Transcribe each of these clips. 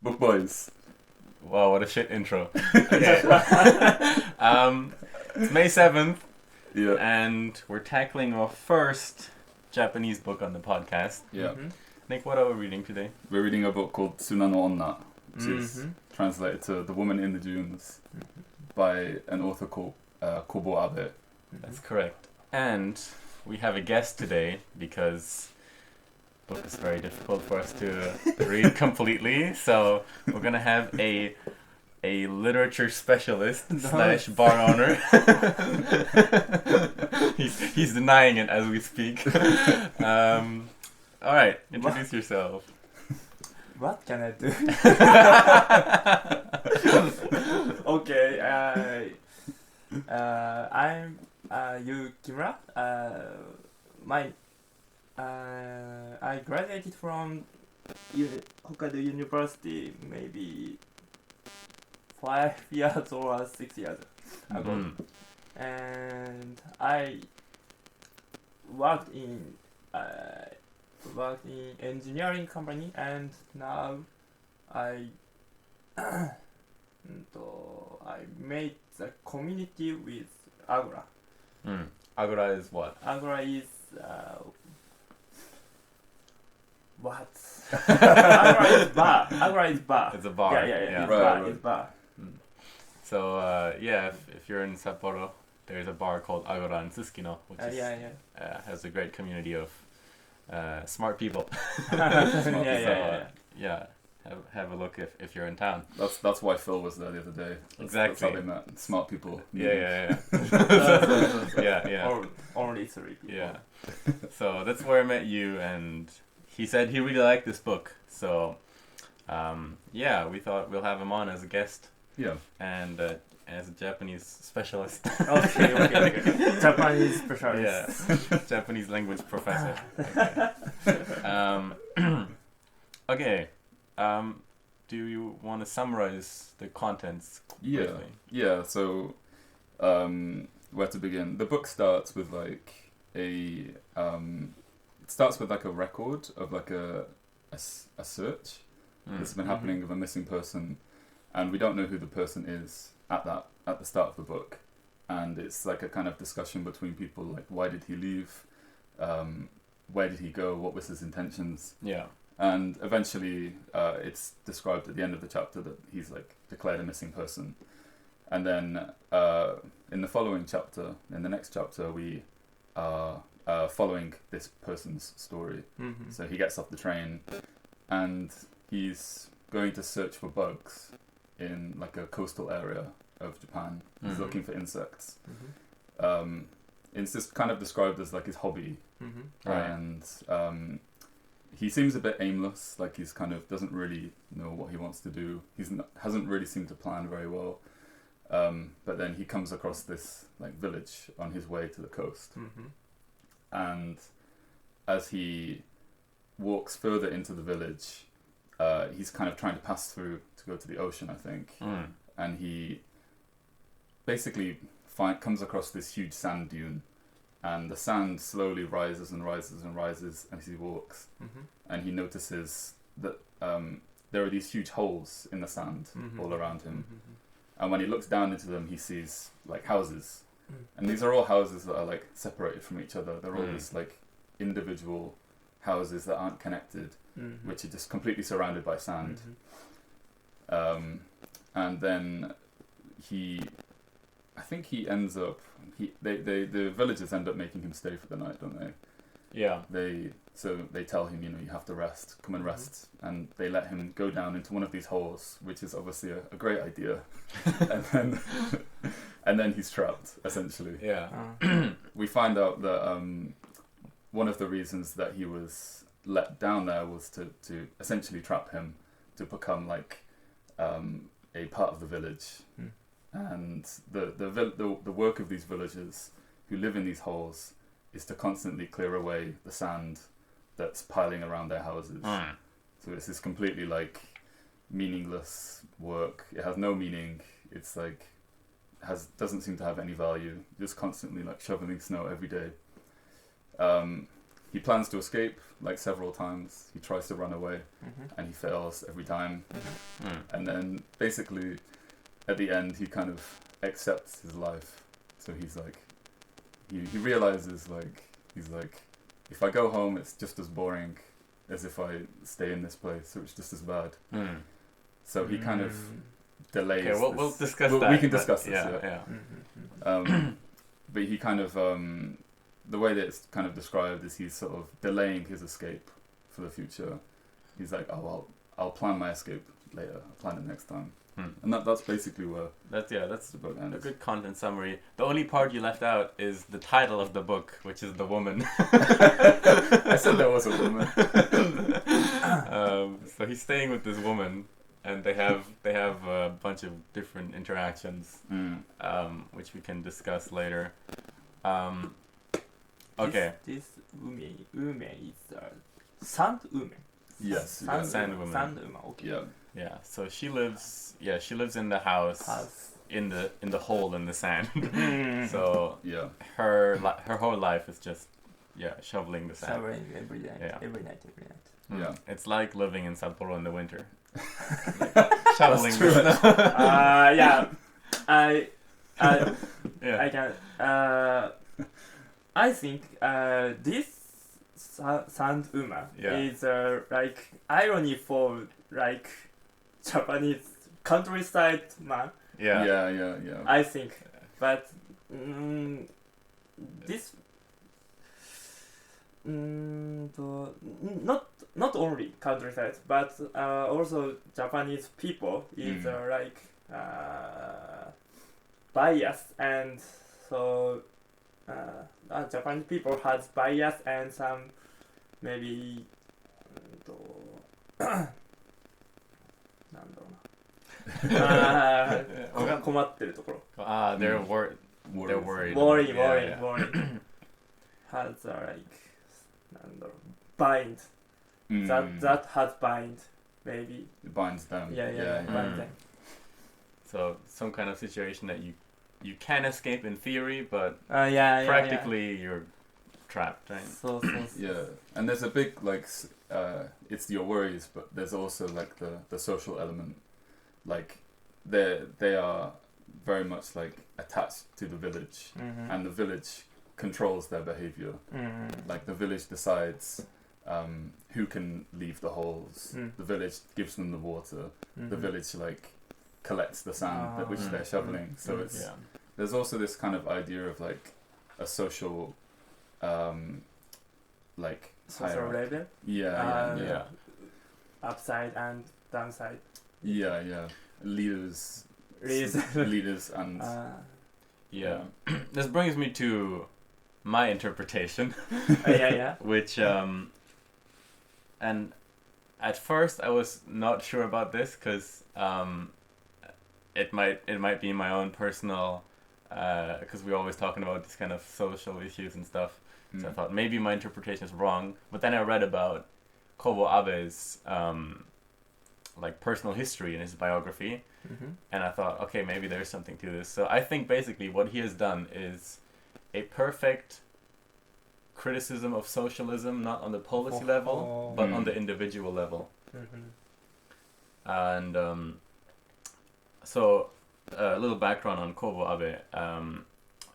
Book boys. Wow, what a shit intro. Okay. It's May 7th, Yeah. and we're tackling our first Japanese book on the podcast. Yeah. Mm-hmm. Nick, what are we reading today? We're reading a book called Tsuna no Onna, which is Mm-hmm. translated to The Woman in the Dunes by an author called Kobo Abe. That's correct. And we have a guest today because the book is very difficult for us to read completely. So we're going to have a literature specialist slash bar owner. he's denying it as we speak. All right, introduce yourself. What can I do? Okay, I'm Yukimura. I graduated from Hokkaido University maybe 5 years or 6 years ago, Mhm. and I worked in engineering company, and now I I made the community with Agora. Agora is what? Agora is what? Agora is bar. Agora is bar. It's a bar. Yeah. It's Right, bar. right. It's bar. So if you're in Sapporo, there's a bar called Agora in Tsukino, which is, has a great community of smart people. Yeah. Have a look if you're in town. That's why Phil was there the other day. That's how Exactly. they met. Smart people. Yeah. Only 3 people. Yeah. So that's where I met you, and he said he really liked this book. So we thought we'll have him on as a guest Yeah. and as a Japanese specialist. Okay. Japanese specialist. Yeah, Japanese language professor. Okay. Do you want to summarize the contents? Yeah. briefly? Yeah. So, where to begin? The book starts with like it starts with like a record of like a search that's been happening of a missing person, and we don't know who the person is at the start of the book, and it's like a kind of discussion between people, like why did he leave, where did he go, what was his intentions. Yeah. And eventually, it's described at the end of the chapter that he's like declared a missing person. And then in the following chapter, in the next chapter, we are following this person's story. Mm-hmm. So he gets off the train, and he's going to search for bugs in like a coastal area of Japan. He's Mhm. looking for insects. Mm-hmm. It's just kind of described as like his hobby, Mm-hmm. Right. and he seems a bit aimless, like he's kind of doesn't really know what he wants to do. Hasn't really seemed to plan very well. But then he comes across this like village on his way to the coast, Mm-hmm. and as he walks further into the village, he's kind of trying to pass through to go to the ocean, I think, and he basically comes across this huge sand dune. And the sand slowly rises and rises and rises as he walks. Mm-hmm. And he notices that there are these huge holes in the sand Mhm. all around him. Mm-hmm. And when he looks down into them, he sees like houses. Mm. And these are all houses that are like separated from each other. They're all Mm. just like individual houses that aren't connected, Mm-hmm. which are just completely surrounded by sand. Mm-hmm. And then I think he ends up. The villagers end up making him stay for the night, don't they? Yeah. They tell him, you have to rest. Come and rest, and they let him go down into one of these holes, which is obviously a great idea. and then he's trapped essentially. Yeah. We find out that one of the reasons that he was let down there was to essentially trap him to become like a part of the village. Mm. And the work of these villagers who live in these holes is to constantly clear away the sand that's piling around their houses. So it's this completely like meaningless work. It has no meaning. It's like doesn't seem to have any value. Just constantly like shoveling snow every day. he plans to escape like several times. He tries to run away, Mhm. and he fails every time. Mm. And then basically, at the end, he kind of accepts his life. So he's like, he realizes he's like, if I go home, it's just as boring as if I stay in this place. So it's just as bad. Mm. So he kind of delays. Okay, we'll this. discuss we that. can but discuss this. Yeah, Yeah. yeah. But he kind of the way that it's kind of described is he's sort of delaying his escape for the future. He's like, oh, I'll plan my escape later. I'll plan it next time. And that's basically where That's the book a ends. good content summary. The only part you left out is the title of the book, which is The Woman. I said there was a woman. So he's staying with this woman, and they have a bunch of different interactions, which we can discuss later. Okay. This woman is sand woman. Yes. Sand woman. Sand woman. Okay. Yeah. Yeah. So she lives in the house in the hole in the sand. So Yeah. her whole life is just shoveling the sand. Showering every night. Yeah. Every night. Yeah. It's like living in Sapporo in the winter. Shoveling true. the snow. Yeah. I Yeah. can. I think this sand woman Yeah. is like irony for like Japanese countryside man. Yeah. Yeah. I think, but this not only countryside, but also Japanese people is like bias, and so Japanese people has bias and some maybe なんだろうな困ってるところ They're worried. They're worried. worry Yeah. has like なんだろう bind that has bind maybe It binds them. yeah bind them So some kind of situation that you can escape in theory, but yeah practically you're trapped, right? so Yeah, and there's a big it's your worries, but there's also like the social element. Like they are very much like attached to the village, and the village controls their behavior. Like the village decides who can leave the holes. The village gives them the water. The village like collects the sand which they're shoveling. So it's there's also this kind of idea of like a social like social hierarchy. level Yeah. upside and downside Yeah. Leaders and Yeah. This brings me to my interpretation, yeah which and at first I was not sure about this because it might be my own personal because we're always talking about this kind of social issues and stuff. So I thought maybe my interpretation is wrong, but then I read about Kobo Abe's like personal history in his biography, and I thought, okay, maybe there's something to this. So I think basically what he has done is a perfect criticism of socialism, not on the policy level, but on the individual level. And so a little background on Kobo Abe.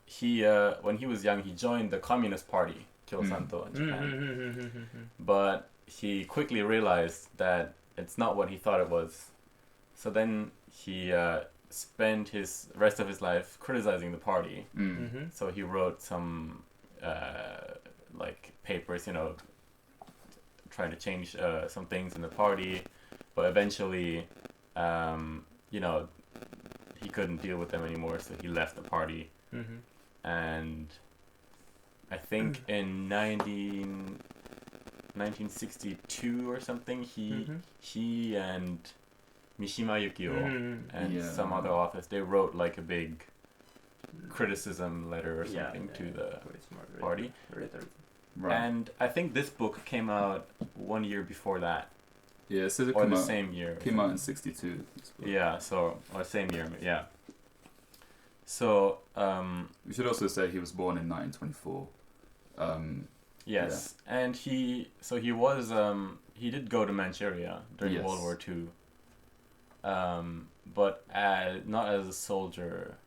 He when he was young, he joined the Communist Party, Kyosanto, in Japan. But he quickly realized that it's not what he thought it was. So then he spent his rest of his life criticizing the party. So he wrote some like papers, trying to change some things in the party. But eventually, he couldn't deal with them anymore, so he left the party. And I think in 1962 or something, he and Mishima Yukio and some other authors, they wrote like a big criticism letter or something to the party. Right. And I think this book came out 1 year before that. Yeah, it says it or came the out, same year. Came out in 62. Yeah, or same year, yeah. So, we should also say he was born in 1924. Yes, and he did go to Manchuria during World War II, but not as a soldier.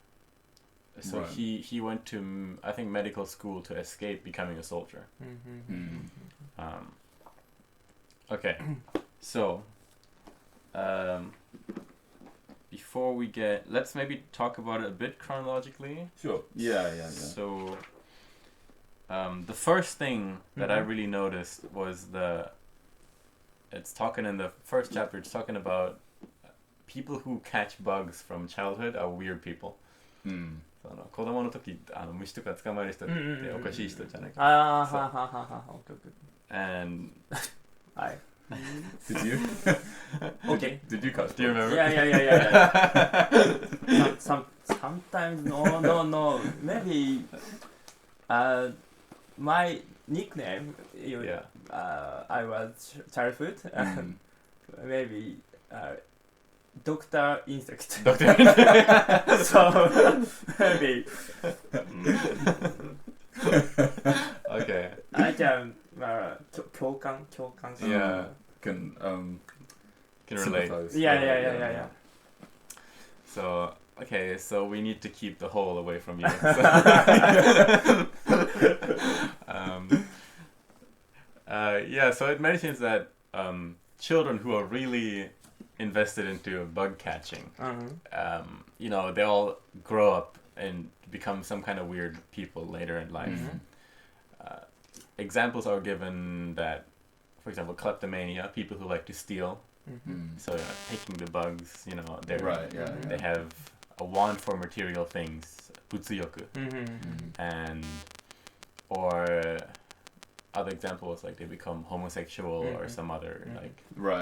So he went to I think medical school to escape becoming a soldier. Okay, so before we let's maybe talk about it a bit chronologically. Sure. Yeah. So the first thing that I really noticed was it's talking in the first chapter, it's talking about people who catch bugs from childhood are weird people. 子供の時虫とか捕まえる人っておかしい人じゃないか。はははは。And Hi. Did you? Okay. Did you catch? Do you remember? Yeah. Sometimes no. Maybe my nickname. I was childhood. Maybe. Doctor Insect. Doctor Insect. So maybe. Okay. I can 共感 Yeah. Can relate. sympathize. Yeah. So okay, so we need to keep the hole away from you. So it mentions that children who are really invested into bug catching, they all grow up and become some kind of weird people later in life. Examples are given that, for example, kleptomania, people who like to steal. So taking the bugs, they have a want for material things, butsuyoku, and or other examples like they become homosexual or some other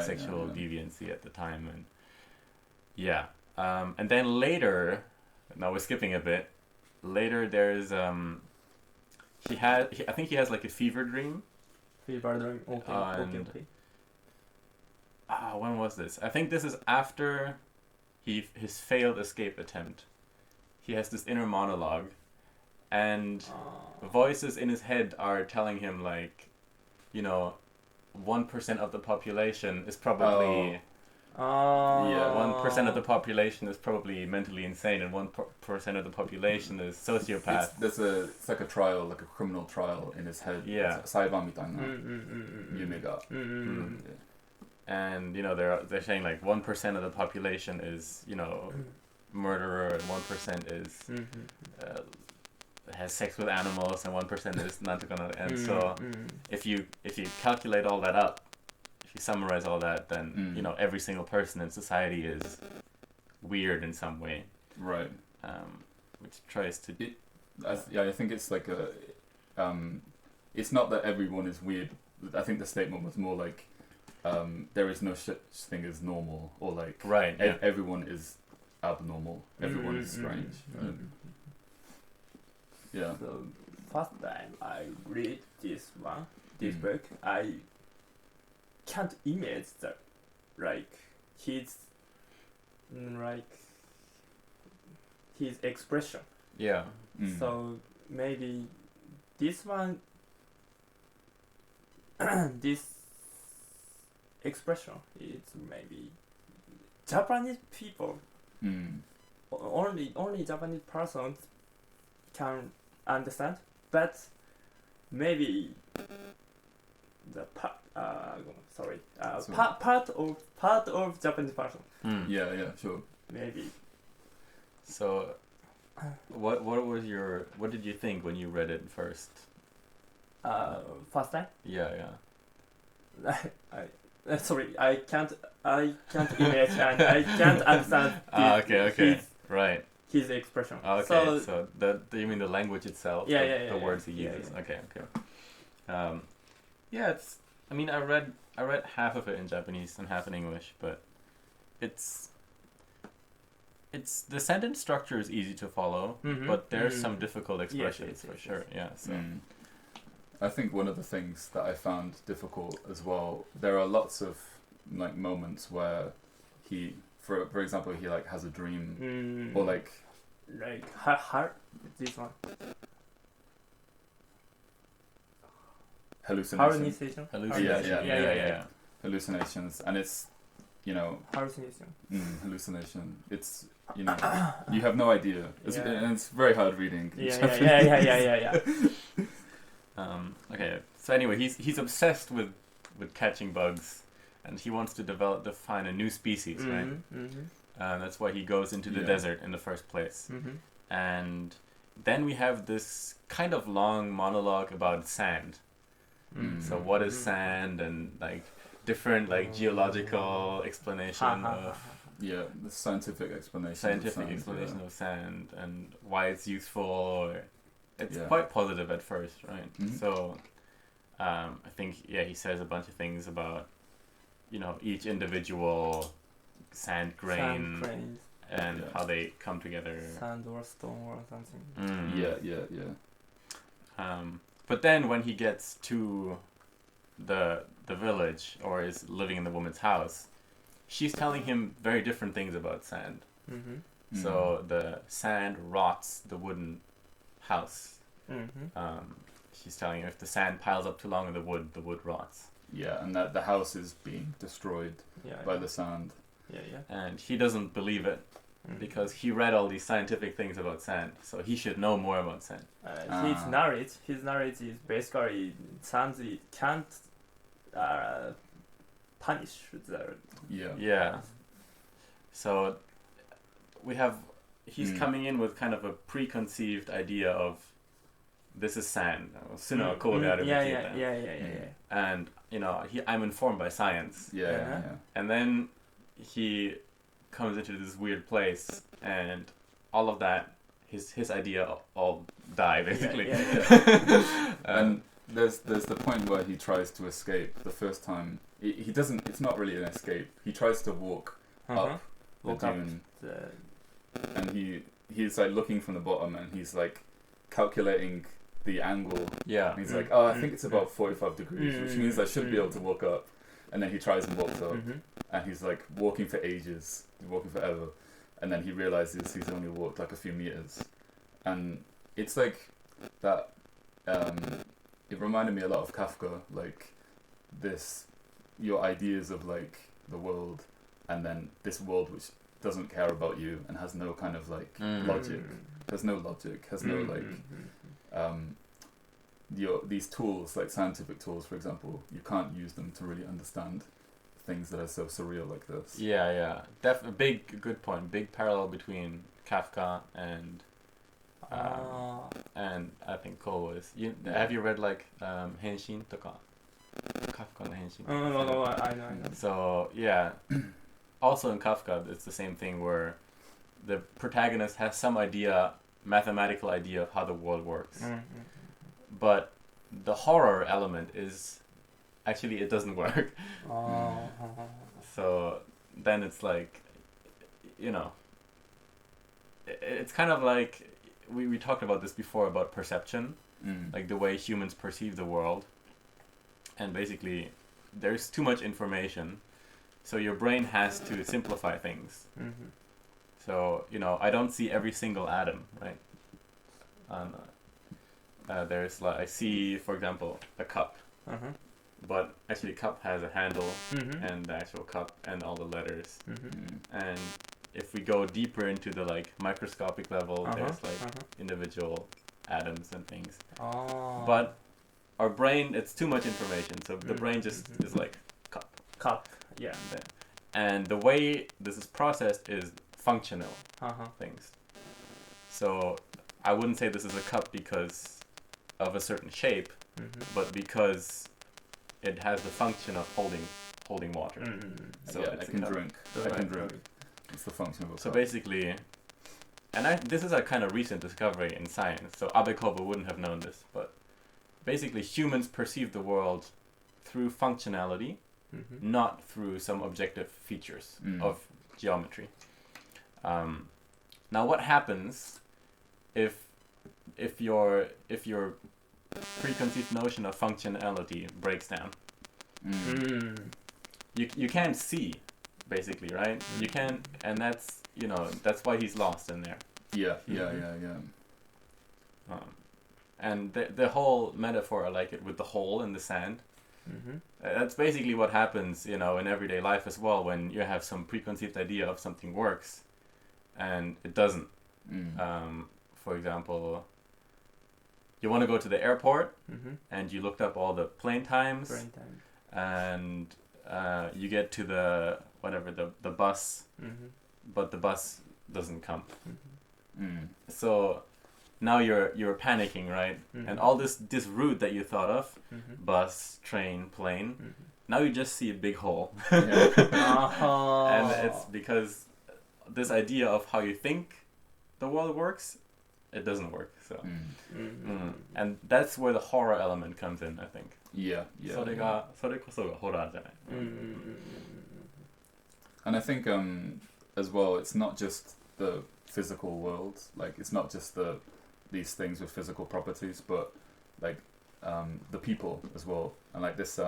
sexual deviancy at the time, and and then later, now we're skipping a bit. Later, there's I think he has like a fever dream. Okay. When was this? I think this is after his failed escape attempt. He has this inner monologue, and voices in his head are telling him 1% of the population is probably 1% of the population is probably mentally insane, and 1% of the population is sociopath. It's like a trial, like a criminal trial in his head. Yeah. 裁判みたいな夢が。And they're saying 1% of the population is murderer, and 1% is has sex with animals, and 1% is not gonna. And so if you calculate all that up, if you summarize all that, then every single person in society is weird in some way. Right. Which tries to. I think it's like it's not that everyone is weird. I think the statement was more like, there is no such thing as normal, or everyone is abnormal. Everyone is strange. Yeah. So first time I read this book, I can't imagine that his expression. Yeah. So maybe this one, this expression is maybe Japanese people. Only Japanese persons can understand, but maybe the part of Japanese person. Yeah, sure. Maybe. So, what did you think when you read it first? First time? Yeah. Sorry, I can't imagine and I can't understand. Okay. Right. His expression. Okay, so you mean the language itself? Yeah, the words he uses. Yeah. Okay. It's. I mean, I read half of it in Japanese and half in English, but it's the sentence structure is easy to follow, but there's some difficult expressions for sure. Yeah. So. I think one of the things that I found difficult as well, there are lots of moments where he, for example, he has a dream, or heart. This one. hallucination. Hallucination. Yeah. Hallucinations, and it's, you know, Hallucination. hallucination. It's, you know, you have no idea. And it's very hard reading. Yeah. Okay. So anyway, he's obsessed with catching bugs, and he wants to define a new species, right? That's why he goes into the desert in the first place. And then we have this kind of long monologue about sand. So what is sand, and like different like geological explanation of the scientific explanation of sand and why it's useful. It's quite positive at first, right? So I think he says a bunch of things about, you know, each individual sand grain and how they come together. Sand or stone or something. But then when he gets to the village, or is living in the woman's house, she's telling him very different things about sand. So the sand rots the wooden house. She's telling him if the sand piles up too long in the wood rots. Yeah, and that the house is being destroyed by the sand. And he doesn't believe it because he read all these scientific things about sand, so he should know more about sand. His knowledge is basically sand can't punish the. So he's coming in with kind of a preconceived idea of this is sand. And you know, I'm informed by science. And then he comes into this weird place, and all of that, his idea all die basically. And there's the point where he tries to escape the first time. He doesn't. It's not really an escape. He tries to walk up the dune, and he's like looking from the bottom, and he's like calculating the angle. And he's like, I think it's about 45 degrees, which means I should be able to walk up. And then he tries and walks up, and he's like walking for ages, walking forever, and then he realizes he's only walked like a few meters, and it's like that. It reminded me a lot of Kafka, like your ideas of like the world, and then this world which doesn't care about you and has no kind of like logic. There's no logic. Has no like these tools, like scientific tools, for example, you can't use them to really understand things that are so surreal like this. Good point. Big parallel between Kafka and I think Kobo is. Have you read like Henshin toka? Kafka no Henshin. No, I know. So also in Kafka, it's the same thing where the protagonist has some mathematical idea of how the world works. But the horror element is actually it doesn't work. So then it's like, you know, it's kind of like we talked about this before about perception, like the way humans perceive the world. And basically there's too much information, so your brain has to simplify things. So, you know, I don't see every single atom, right? There's like, I see, for example, a cup, but actually cup has a handle and the actual cup and all the letters. And if we go deeper into the like microscopic level, there's like individual atoms and things. But our brain, it's too much information, so the brain just is like cup. And the way this is processed is functional things. So I wouldn't say this is a cup because of a certain shape, but because it has the function of holding water. So I can drink. It's the function of a cup. So basically, and this is a kind of recent discovery in science, so Abe Kobo wouldn't have known this, but basically humans perceive the world through functionality, not through some objective features of geometry. Now what happens if your preconceived notion of functionality breaks down? You can't see, basically, right? You can't, and that's, you know, that's why he's lost in there. And the whole metaphor, I like it with the hole in the sand. Mm-hmm. That's basically what happens, in everyday life as well, when you have some preconceived idea of something works and it doesn't. For example, you want to go to the airport Mm-hmm. and you looked up all the plane times Brain time. and you get to the bus, Mm-hmm. but the bus doesn't come. Mm-hmm. So now you're panicking, right? Mm-hmm. And all this route that you thought of, Mm-hmm. bus, train, plane, Mm-hmm. now you just see a big hole. Uh-huh. And it's because this idea of how you think the world works, it doesn't work. So Mm-hmm. and that's where the horror element comes in, I think. Yeah. それこそがホラーじゃない。 Mm-hmm. And I think as well, it's not just the physical world. Like it's not just these things with physical properties, but like the people as well. And like this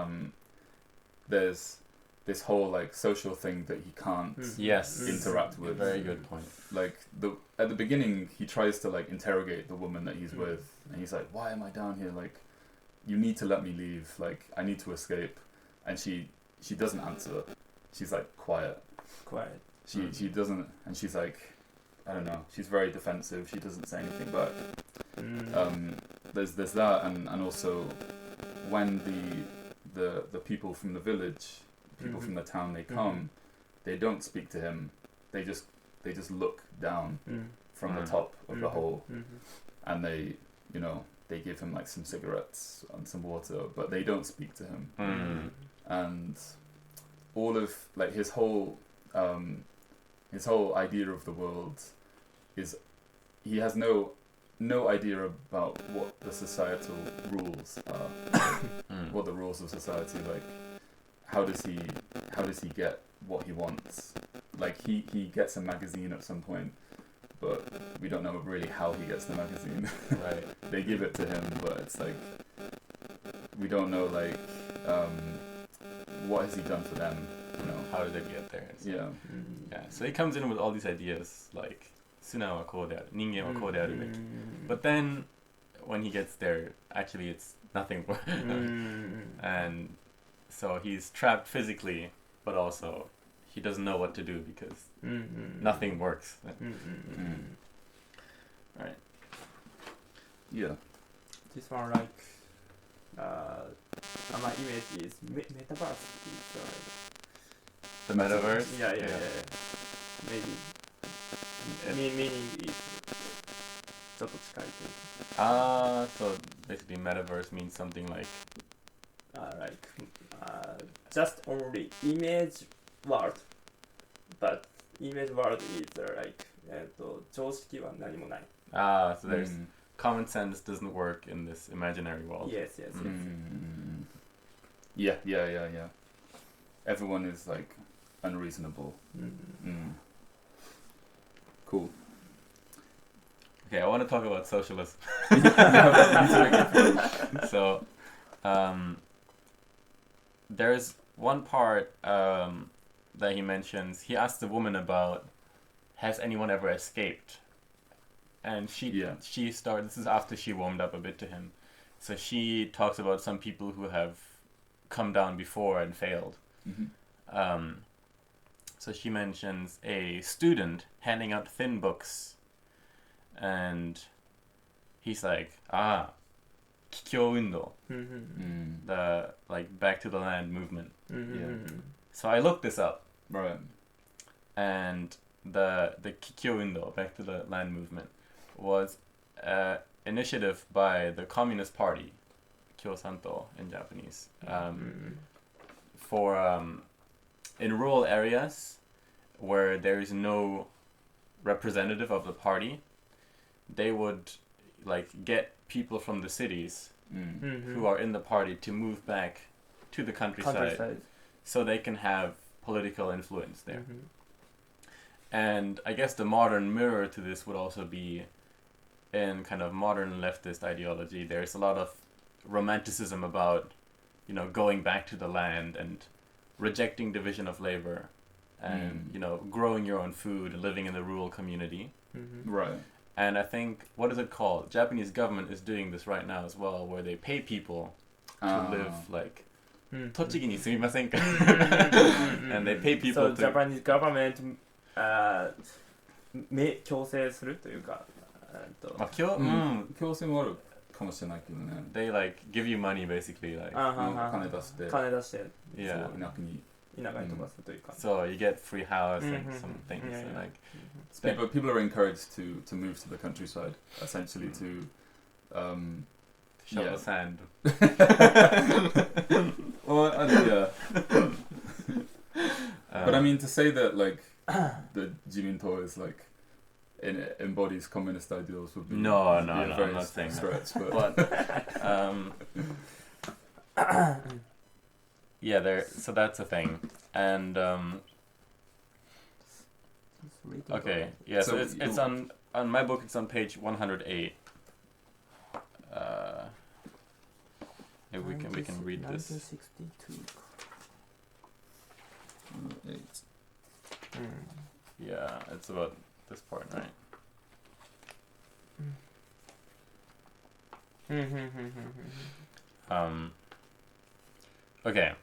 there's this whole like social thing that he can't Yes. interact with. Very good point. Like at the beginning, he tries to like interrogate the woman that he's with, and he's like, "Why am I down here? Like, you need to let me leave. Like, I need to escape." And she doesn't answer. She's like quiet. Quiet. She doesn't, and she's like, I don't know. She's very defensive. She doesn't say anything back. There's that, and also when the people from the village, people from the town, they come, they don't speak to him. They just look down from the top of the hole, and they give him like some cigarettes and some water, but they don't speak to him. And all of like his whole idea of the world is he has no idea about what the societal rules are, what the rules of society, like how does he get what he wants. Like he gets a magazine at some point, but we don't know really how he gets the magazine. Right. They give it to him, but it's like we don't know like what has he done for them, How did they get there? So, yeah. yeah. So he comes in with all these ideas like 素直はこうである、人間はこうであるべき。But then when he gets there, actually it's nothing. And so he's trapped physically, but also he doesn't know what to do because nothing works. Right. Yeah. This one like my image is metaverse. The metaverse? Yeah. Maybe meaning is ちょっと近いというか。So basically metaverse means something like just only image world, but image world is like 常識は何もない。so there's common sense doesn't work in this imaginary world. Yes. Yeah. Everyone is like unreasonable. Cool. Okay, I want to talk about socialism. So, there's one part that he mentions. He asks the woman about, has anyone ever escaped? And she started. This is after she warmed up a bit to him. So she talks about some people who have come down before and failed. So she mentions a student handing out thin books, and he's like, 帰郷運動, the like back to the land movement. So I looked this up, Right. and the 帰郷運動, back to the land movement, was an initiative by the Communist Party, Kyosanto in Japanese, for in rural areas where there is no representative of the party, they would like get people from the cities who are in the party to move back to the countryside so they can have political influence there. And I guess the modern mirror to this would also be in kind of modern leftist ideology. There's a lot of romanticism about, going back to the land and rejecting division of labor and, growing your own food, living in the rural community. Right. And I think, what is it called? Japanese government is doing this right now as well, where they pay people to live like 栃木に住みませんか and they pay people So to Japanese government 強制するというかまあ強制もあるかもしれないけどね。 they like give you money basically like 金出して、金出して yeah そう田舎に。田舎に飛ばすというか so you get free house and some things Yeah, and yeah. like People are encouraged to move to the countryside, essentially to shovel Yeah. sand. Well, yeah. But I mean, to say that like the Jiminto is like embodies communist ideals would be No, be no, a no, very I'm not saying that. stretch. But But yeah, so that's a thing. And okay, yeah, so So it's on my book. It's on page 108. Maybe we can read this. 1962 Yeah, it's about this part, right? Okay.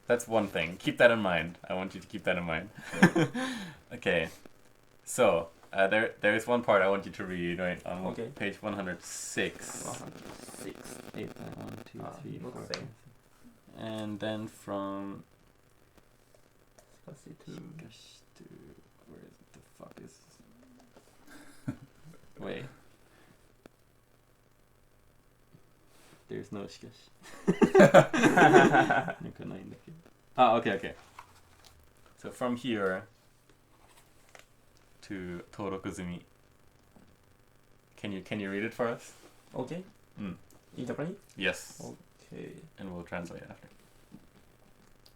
That's one thing. Keep that in mind. I want you to keep that in mind. Okay. So, there is one part I want you to read, right? On Okay. page 106. 106 1, 2, Ah, 3, not 4, the same. and then from しかし to where the fuck is wait. There's no しかしなんかないんだけど Ah, okay. So from here to 登録済み Can you read it for us? OK? Mm. In Japanese? Yes. OK. And we'll translate after.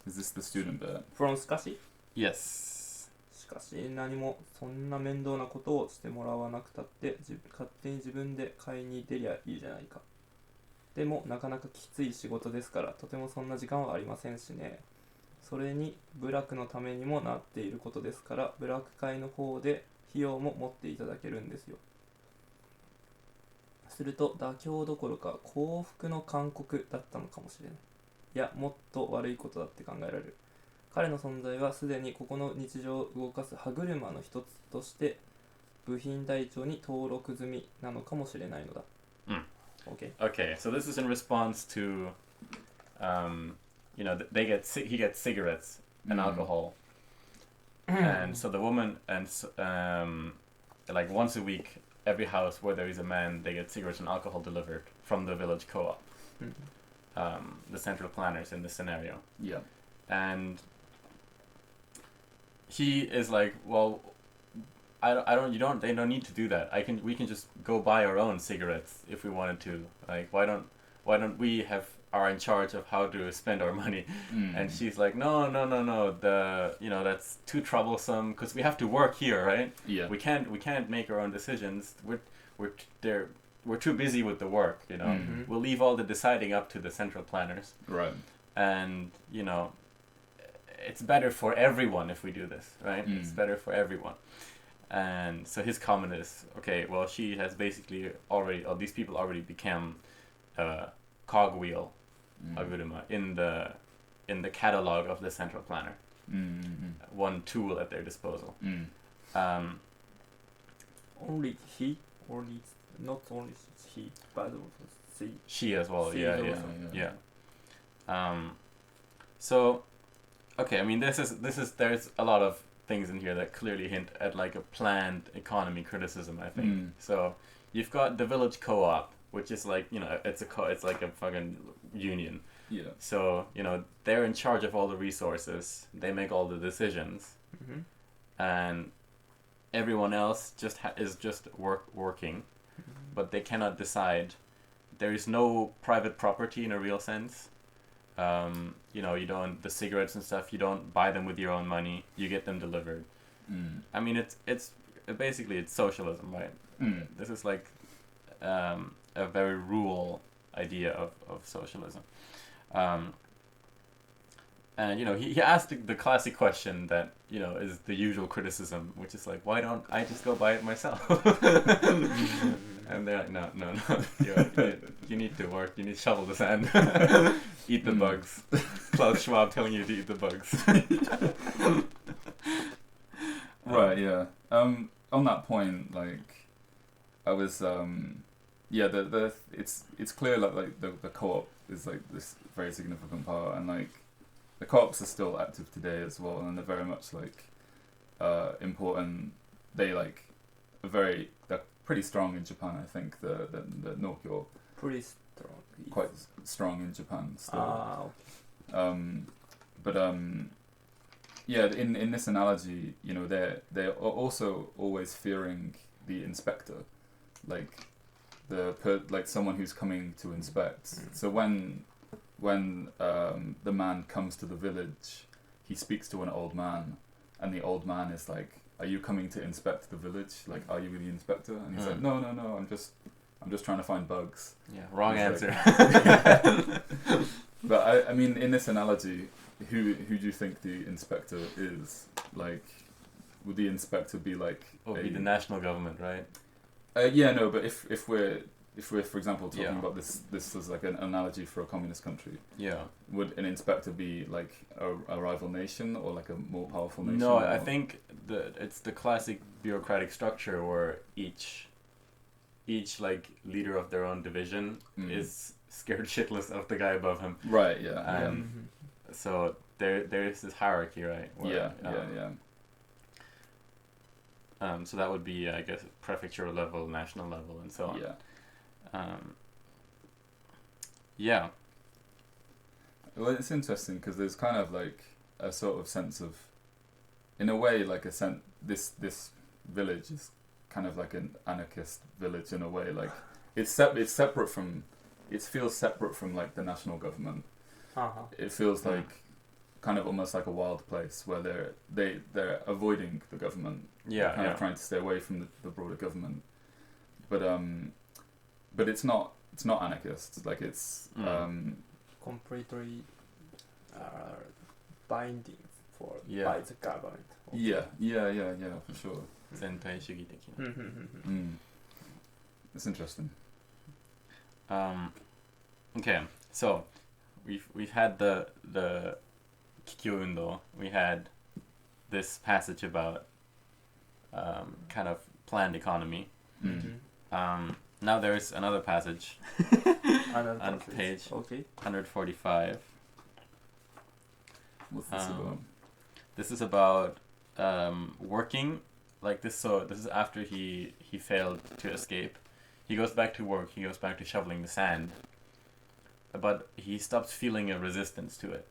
is this the student bit? From しかし Yes. しかし何もそんな面倒なことをしてもらわなくたって勝手に自分で買いに出りゃいいじゃないか。でもなかなかきつい仕事ですからとてもそんな時間はありませんしね。それに部落のためにもなっていることですから部落会の方で費用も持っていただけるんですよ。すると妥協どころか幸福の勧告だったのかもしれない。いやもっと悪いことだって考えられる。彼の存在はすでにここの日常を動かす歯車の一つとして部品台帳に登録済みなのかもしれないのだ。Okay. Okay, so this is in response to, you know, he gets cigarettes and alcohol, and so the woman and like once a week, every house where there is a man, they get cigarettes and alcohol delivered from the village co-op, the central planners in this scenario, Yeah. and he is like, well, they don't need to do that. We can just go buy our own cigarettes if we wanted to. Like, why don't we are in charge of how to spend our money? And she's like, no, that's too troublesome because we have to work here, right? Yeah. We can't make our own decisions. We're too busy with the work, you know. We'll leave all the deciding up to the central planners. Right. And, you know, it's better for everyone if we do this, right? It's better for everyone. And so his comment is, okay, well, she has basically these people already became cogwheel, aguruma, in the catalog of the central planner. One tool at their disposal. Only he, not only he, but she as well. She Yeah. also. So, okay, I mean, there's a lot of things in here that clearly hint at like a planned economy criticism, I think. So you've got the village co-op, which is like, you know, it's like a fucking union. Yeah. So, you know, they're in charge of all the resources. They make all the decisions. And everyone else is just working, but they cannot decide. There is no private property in a real sense. You know, the cigarettes and stuff, you don't buy them with your own money, you get them delivered. I mean, it's basically socialism, right? This is like a very rural idea of socialism. And he asked the classic question that is the usual criticism, which is like, why don't I just go buy it myself? And they're like, no. You need to work. You need to shovel the sand, eat the bugs. Klaus Schwab telling you to eat the bugs. Right. Yeah. On that point, like, I was it's clear that like the co-op is like this very significant part, and like the co-ops are still active today as well, and they're very much like important. They're pretty strong in Japan. I think the Nokyo Pretty strong. quite strong in Japan still. Okay. In this analogy, they're also always fearing the inspector, like someone who's coming to inspect. So when the man comes to the village, he speaks to an old man, and the old man is like, "Are you coming to inspect the village? Like, are you the inspector?" And he's like, "No, I'm just trying to find bugs." Yeah, wrong answer. But I mean, in this analogy, who do you think the inspector is? Like, would the inspector be like? Would be the national government, right? But if we're for example talking about this as like an analogy for a communist country, would an inspector be like a rival nation or like a more powerful nation? No, I think it's the classic bureaucratic structure where each like leader of their own division is scared shitless of the guy above him. Right. Yeah. Mm-hmm. So there is this hierarchy, right? Where, so that would be, I guess, prefecture level, national level, and so on. Yeah. Well, it's interesting because there's kind of like a sort of sense of, in a way, like this village is kind of like an anarchist village in a way. Like it feels separate from like the national government. It feels like kind of almost like a wild place where they're avoiding the government. Kind of trying to stay away from the broader government. But it's not anarchist. Like it's completely binding by the government. Yeah, for sure. 全体主義的な。It's interesting. Okay, so we've had the Kikyo Undo. We had this passage about kind of planned economy. Now there's another passage on page 145. What's this about? This is about working like this. So this is after he failed to escape. He goes back to work. He goes back to shoveling the sand, but he stops feeling a resistance to it.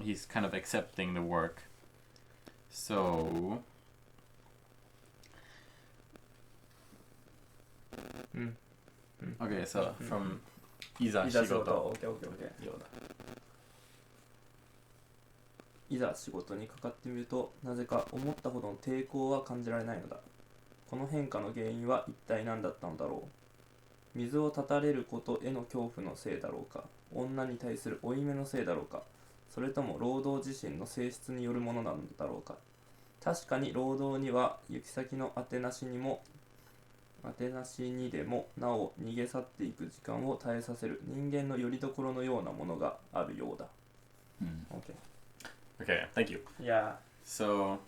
He's kind of accepting the work. So. Okay, so from いざ仕事 いざ仕事にかかってみると、なぜか思ったほどの抵抗は感じられないのだ。この変化の原因は一体何だったのだろう。水を断たれることへの恐怖のせいだろうか、女に対する負い目のせいだろうか、それとも労働自身の性質によるものなのだろうか。確かに労働には行き先の当てなしにでもなお逃げ去っていく時間を耐えさせる人間の拠り所のようなものがあるようだ。Okay, thank you. Yeah. So,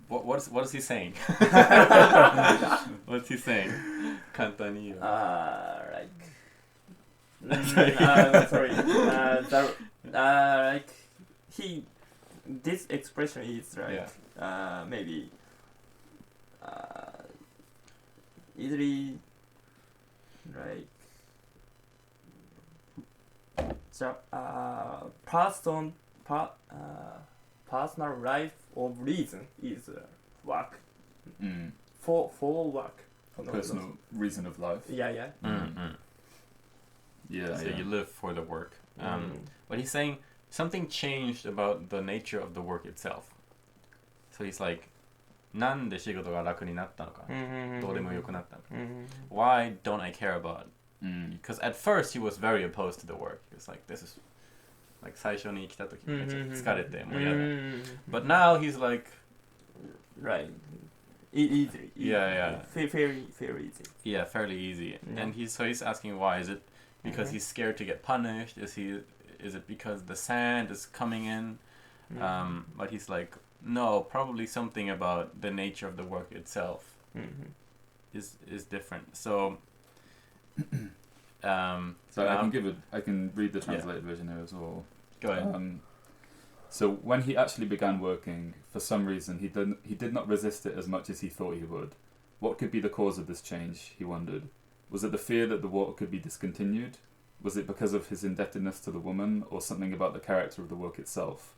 what is he saying? What's he saying? 簡単に言う。This expression is like maybe easily like personal life of reason is work for work. A personal reason of life. Yeah. So you live for the work. But he's saying something changed about the nature of the work itself. So he's like, なんで仕事が楽になったのか、どうでもよくなったのか。Why don't I care about Because at first he was very opposed to the work. He was like, this is like 最初に来た時めっちゃ疲れてもう嫌だ。But now he's like, right. Easy. Yeah. Very easy. Yeah, fairly easy. Yeah. And he's asking why. Is it because he's scared to get punished? Is it because the sand is coming in? But he's like, no, probably something about the nature of the work itself is different. So so I can read the translated version here as well. Go ahead. So when he actually began working, for some reason he did not resist it as much as he thought he would. What could be the cause of this change, he wondered. Was it the fear that the work could be discontinued? Was it because of his indebtedness to the woman, or something about the character of the work itself?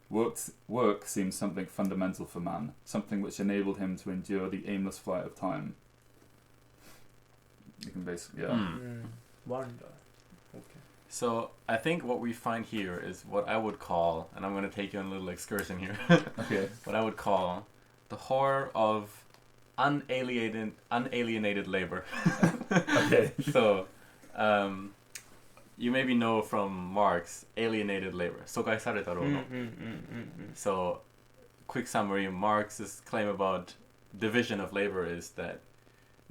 Work seemed something fundamental for man, something which enabled him to endure the aimless flight of time. You can basically, Wonder. Okay. So I think what we find here is what I would call, and I'm going to take you on a little excursion here. Okay. What I would call the horror of unalienated labor. Okay. So, you maybe know from Marx, alienated labor. 疎外された労働. So, quick summary, Marx's claim about division of labor is that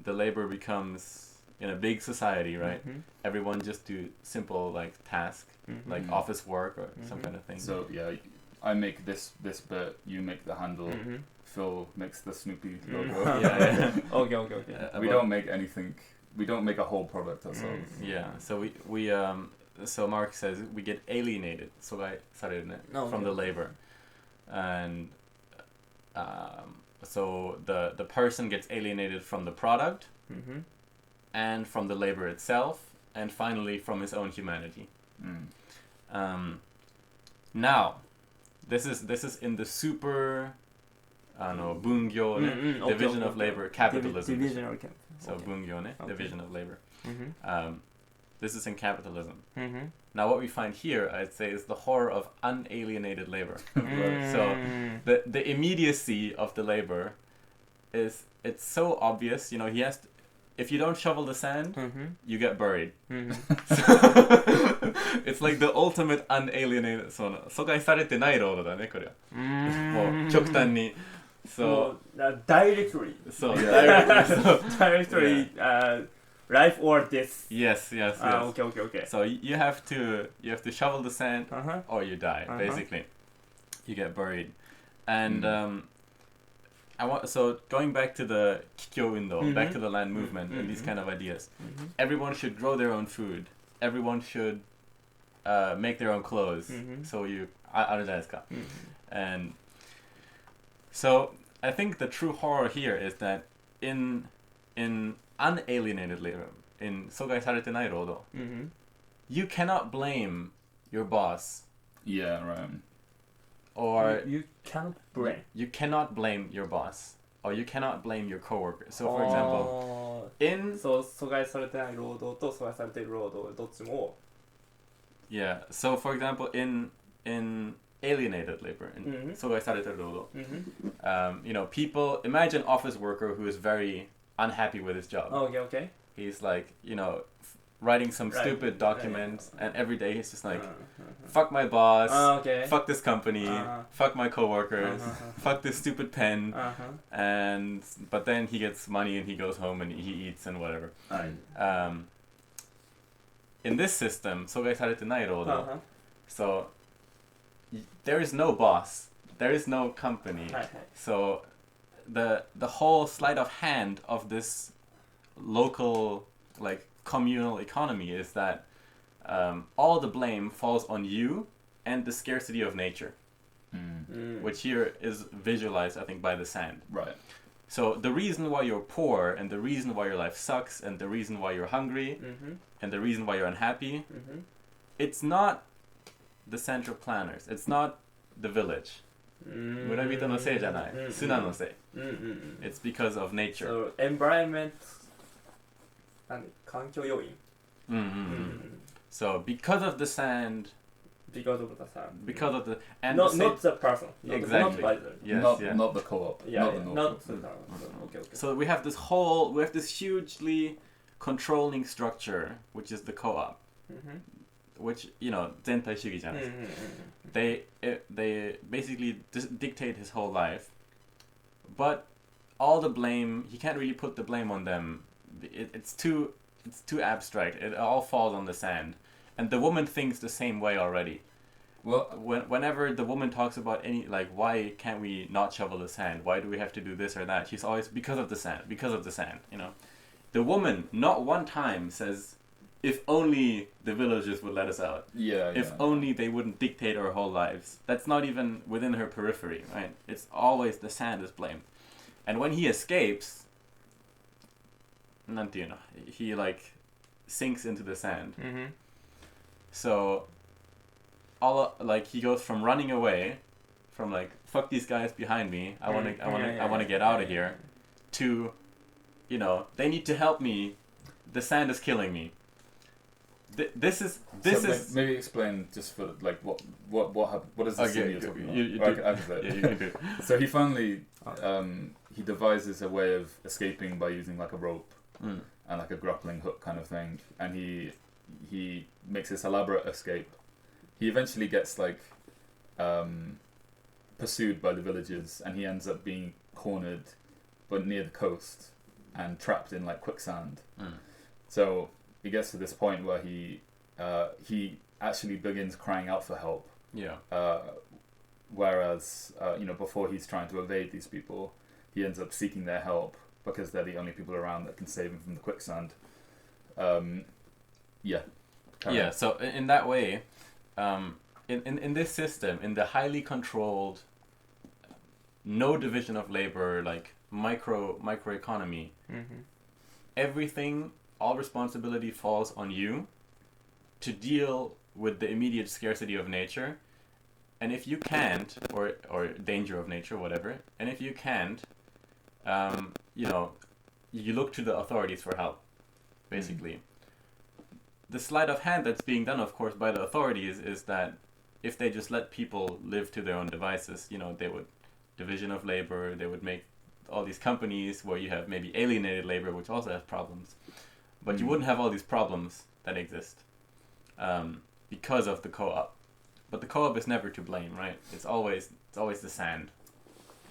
the labor becomes, in a big society, right? Everyone just do simple like task, like office work or some kind of thing. So yeah, I make this bit, you make the handle, Phil makes the Snoopy logo. Yeah. Okay. We don't make anything. We don't make a whole product ourselves. Yeah. So we so Marx says we get alienated, 疎外されるね, from the labor, and so the person gets alienated from the product, and from the labor itself, and finally from his own humanity. Now, this is in the super, bungyo, division of labor, capitalism. Division of capitalism. So bungyo, division of labor. This is in capitalism. Mm-hmm. Now, what we find here, I'd say, is the horror of unalienated labor. Right. So the immediacy of the labor is, it's so obvious. You know, he has to, if you don't shovel the sand, you get buried. So, it's like the ultimate unalienated. 疎外されてない労働だね、これは。もう極端に。So directly. So Yeah. directly. Life or death. Yes. Okay. So you have to shovel the sand, or you die. Uh-huh. Basically, you get buried. And so going back to the Kikyo Undo, back to the land movement and these kind of ideas. Everyone should grow their own food. Everyone should make their own clothes. So you あるじゃないですか. And so I think the true horror here is that in unalienated labor, in 疎外されてない労働, you cannot blame your boss. Yeah, right. Or you cannot blame. You cannot blame your boss, or you cannot blame your coworker. So, for example, in そう疎外されてない労働と疎外されている労働どっちも yeah. So, for example, in alienated labor, in 疎外されている労働, you know, people imagine office worker who is very unhappy with his job. Okay. He's like, you know, writing some stupid documents, and every day he's just like, fuck my boss, fuck this company, fuck my coworkers, fuck this stupid pen, but then he gets money and he goes home and he eats and whatever. In this system, 疎外されてない労働, so there is no boss, there is no company, so the whole sleight of hand of this local, like, communal economy is that all the blame falls on you and the scarcity of nature, which here is visualized, I think, by the sand. Right. So the reason why you're poor, and the reason why your life sucks, and the reason why you're hungry, and the reason why you're unhappy, it's not the central planners, it's not the village. 村人のせいじゃない。砂のせい。It's because of nature. So environment 環境要因 So because of the sand, because of the sand. because of the and not the the person. Exactly. Not by the, yes, Not the co-op. yeah, not the not Norfolk. the okay. So we have this hugely controlling structure, which is the co-op, which, you know, 全体主義じゃないですか。They basically dictate his whole life, but all the blame, he can't really put the blame on them. It's too abstract. It all falls on the sand, and the woman thinks the same way already. Well, whenever the woman talks about any, like, why can't we not shovel the sand? Why do we have to do this or that? She's always, because of the sand, you know. The woman, not one time, says, if only the villagers would let us out. If only they wouldn't dictate our whole lives. That's not even within her periphery, right? It's always the sand is blamed. And when he escapes, なんていうの? He, like, sinks into the sand. So, he goes from running away, from like, fuck these guys behind me, I wanna get out of here, to, you know, they need to help me, the sand is killing me. This is maybe explain just for like what is the scene you're talking about? You can do it. So he finally he devises a way of escaping by using like a rope and like a grappling hook kind of thing, and he makes this elaborate escape. He eventually gets like pursued by the villagers, and he ends up being cornered but near the coast and trapped in like quicksand. So he gets to this point where he actually begins crying out for help. Whereas you know, before he's trying to evade these people, he ends up seeking their help because they're the only people around that can save him from the quicksand. So in that way, in this system, in the highly controlled, no division of labor, like microeconomy, everything, all responsibility falls on you to deal with the immediate scarcity of nature. And if you can't, or danger of nature, whatever, and if you can't, you know, you look to the authorities for help, basically. The sleight of hand that's being done, of course, by the authorities is that if they just let people live to their own devices, you know, they would, division of labor, they would make all these companies where you have maybe alienated labor, which also has problems. But you wouldn't have all these problems that exist because of the co-op. But the co-op is never to blame, right? It's always the sand.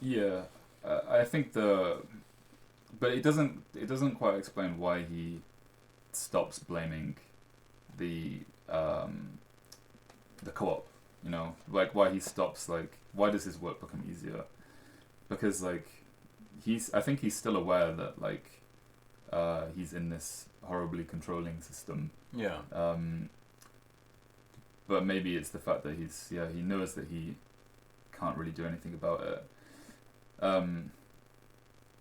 Yeah, I think but it doesn't quite explain why he stops blaming the co-op. You know, like why he stops. Like, why does his work become easier? Because like I think he's still aware that like he's in this horribly controlling system. But maybe it's the fact that he knows that he can't really do anything about it.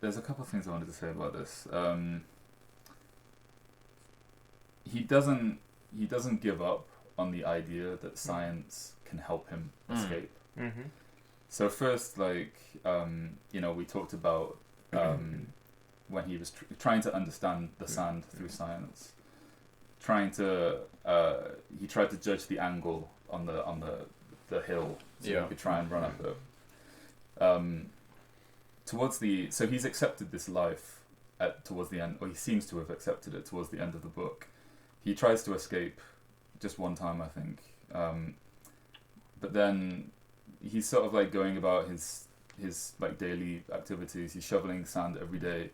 There's a couple of things I wanted to say about this. He doesn't give up on the idea that science can help him escape. So first, like, you know, we talked about when he was trying to understand the sand through science, he tried to judge the angle on the hill so he could try and run up it. So he's accepted this life towards the end, or he seems to have accepted it towards the end of the book. He tries to escape just one time, I think, but then he's sort of like going about his like daily activities. He's shoveling sand every day,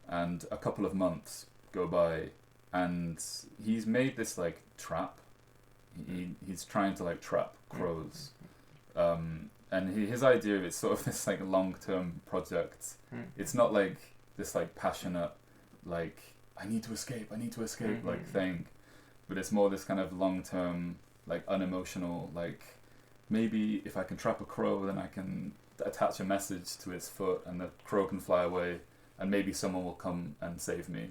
and a couple of months go by, and he's made this like trap. He's trying to like trap crows, and his idea is sort of this like long-term project. It's not like this like passionate like I need to escape like thing, but it's more this kind of long-term like unemotional like, maybe if I can trap a crow, then I can attach a message to its foot and the crow can fly away and maybe someone will come and save me.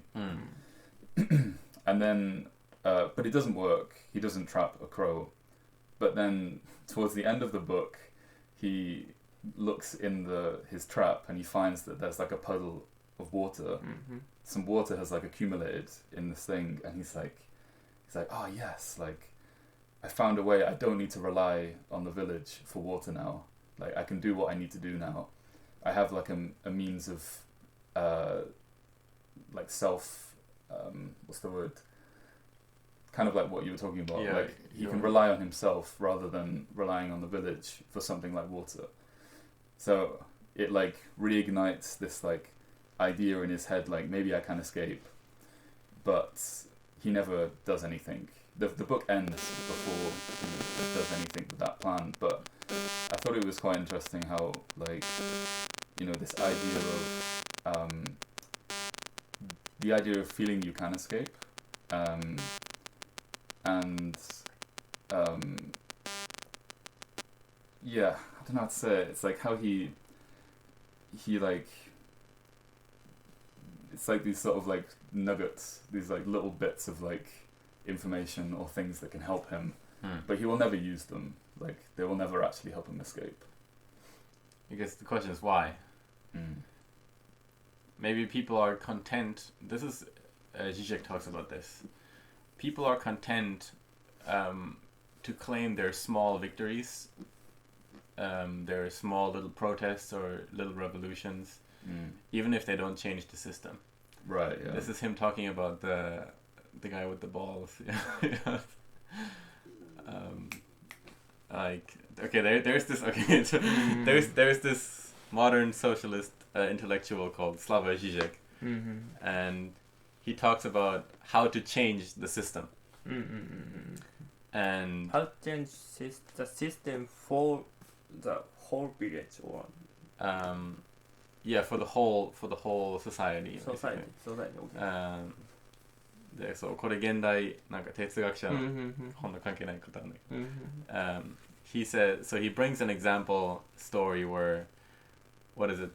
And then but it doesn't work. He doesn't trap a crow. But then towards the end of the book, he looks in his trap and he finds that there's like a puddle of water. Some water has like accumulated in this thing, and he's like, oh yes, like I found a way. I don't need to rely on the village for water now. Like I can do what I need to do now. I have like a means of like self what's the word? Kind of like what you were talking about. Yeah, like he can rely on himself rather than relying on the village for something like water. So it like reignites this like idea in his head, like maybe I can escape, but he never does anything. The book ends before he does anything with that plan. But I thought it was quite interesting how like this idea of the idea of feeling you can escape, and yeah, I don't know how to say it. It's like how he like, it's like these sort of like nuggets, these like little bits of like information or things that can help him, but he will never use them. Like they will never actually help him escape. I guess the question is why. Maybe people are content. This is Zizek talks about this. People are content to claim their small victories, their small little protests or little revolutions, even if they don't change the system. Right. Yeah. This is him talking about the guy with the balls. Like there's this there's this modern socialist intellectual called Slavoj Žižek, and he talks about how to change the system. And how to change the system for the whole village or for the whole society. society. Okay. でそうこれ現代なんか哲学者の本の関係ないことなんだけど、he said so he brings an example story where what is it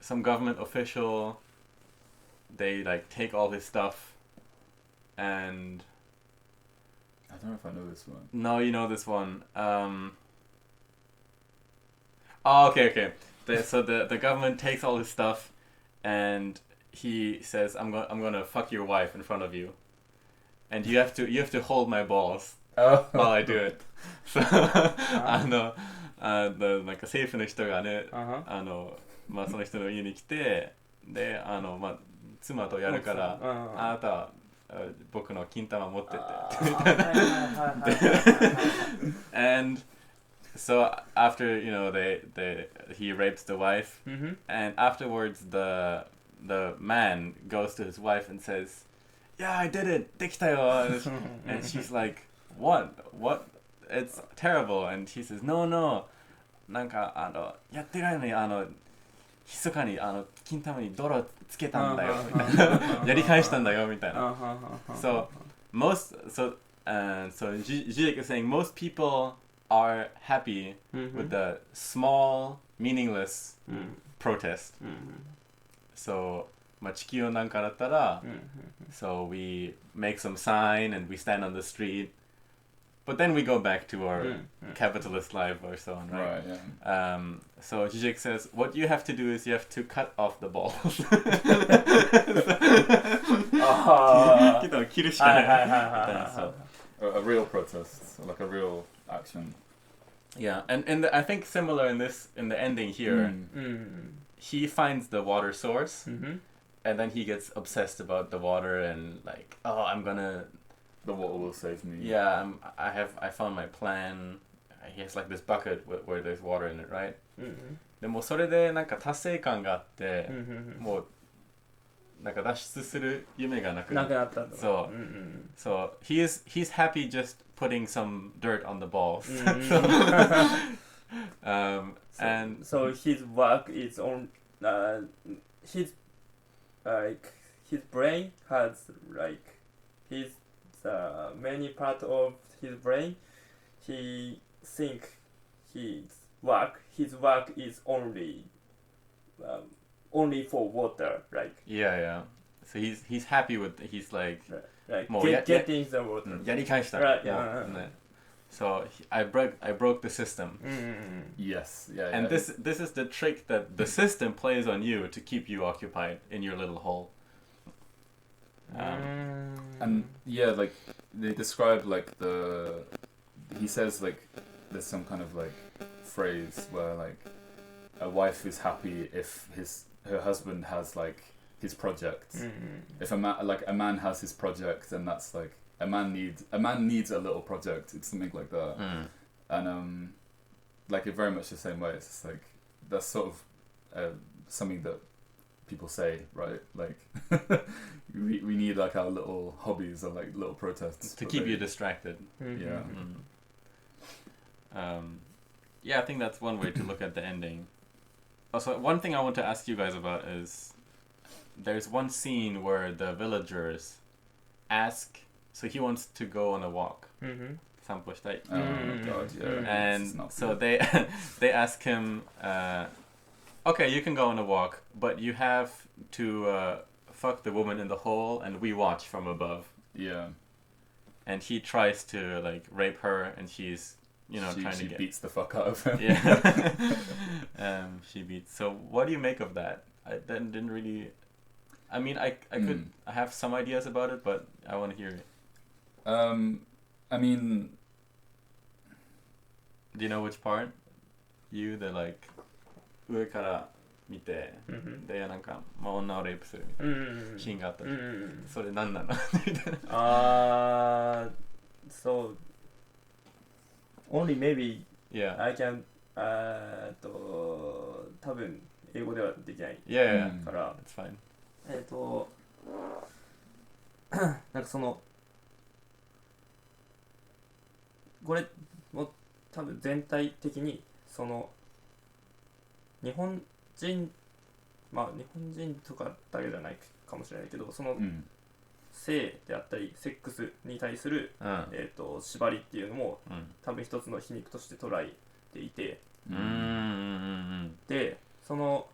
some government official, they like take all his stuff and I don't know if I know this one. No, you know this one. Oh, okay. So the government takes all his stuff and he says, I'm gonna fuck your wife in front of you, and you have to hold my balls while I do it. So なんか政府の人がね、まあその人の家に来て、でまあ妻とやるから、あなたは僕の金玉持ってってみたいな。And so after he rapes the wife, and afterwards the man goes to his wife and says, "Yeah, I did it, できたよ." And she's like, "What? It's terrible." And he says, "No, なんかやってないのに密かに金玉に泥つけたんだよみたいなやり返したんだよみたいな。So Zizek is saying most people are happy with the small meaningless protest. So まあ地球なんかだったら so we make some sign and we stand on the street, but then we go back to our capitalist life or so on, right? Right, yeah. So Zizek says what you have to do is you have to cut off the balls. 切るしかないみたいな。そう A real protest, like a real action. Yeah, and I think similar in the ending here, he finds the water source, and then he gets obsessed about the water and like, oh, I'm gonna. The water will save me. Yeah, I found my plan. He has like this bucket where there's water in it, right? でもそれでなんか達成感があって、もうなんか脱出する夢がなくなった。そう。So he's happy just putting some dirt on the balls. And so his work is on his brain has like his many part of his brain. He think his work is only for water, like yeah. So he's happy with he's like getting the water. やり返した。 Right, yeah. So I broke the system. Yes, yeah. And this is the trick that the system plays on you to keep you occupied in your little hole. And yeah, like they describe like he says like there's some kind of like phrase where like a wife is happy if her husband has like his project. Mm-hmm. If a man has his project, then that's like a man needs a little project. It's something like that. And like it very much the same way. It's just like that's sort of something that people say, right? Like we need like our little hobbies or like little protests to keep you distracted. Yeah. Yeah, I think that's one way to look at the ending. Also, one thing I want to ask you guys about is there's one scene where the villagers ask, so he wants to go on a walk. Mm-hmm. 散歩したい. Oh god, yeah. And so they ask him, okay, you can go on a walk, but you have to fuck the woman in the hole and we watch from above. Yeah. And he tries to like rape her and she's, you know, trying to get... She beats the fuck out of him. Yeah. She beats. So what do you make of that? I didn't really... I mean, I could... I have some ideas about it, but I want to hear it. I mean... Do you know which part? You, the like... 上から見て、で、なんか、まあ、女をレイプするみたいなシーンがあったじゃん。それ何なのみたいな。So... Only maybe Yeah. I can... 多分、英語ではできない Yeah, から、 it's fine. なんかそのこれも多分全体的にその日本人とかだけじゃないかもしれないけど、その性であったりセックスに対する、縛りっていうのも、多分一つの皮肉として捉えていて、でその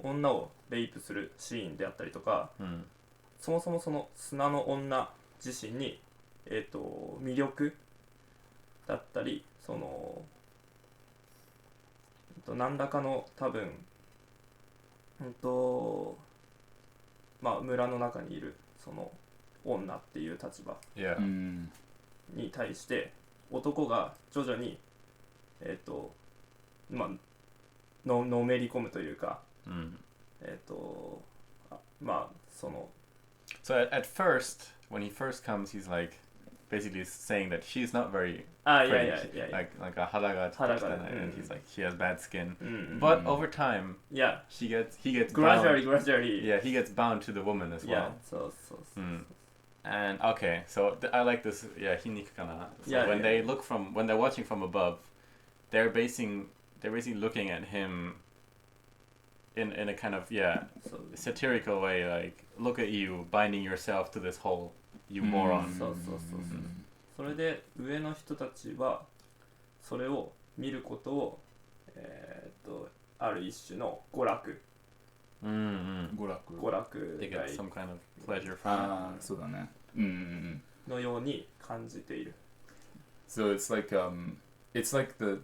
女をレイプするシーンであったりとか、そもそもその砂の女自身に、魅力だったり、その、何らかの多分、まあ、村の中にいるその女っていう立場に対して男が徐々に、まあ、のめり込むというか、まあその So at first, when he first comes, he's like basically saying that she's not very pretty. Like a haraga, and he's like she has bad skin. But over time, he gets gradually. Yeah, he gets bound to the woman as well. So. And okay, so I like this. Yeah, hiniku kana. So when they're watching from above, they're basically looking at him in a kind of satirical way, like look at you binding yourself to this hole, you moron. そうそれで上の人たちはそれを見ることをある一種の娯楽 They get some kind of pleasure from it. そうだね。のように感じている。 So it's like the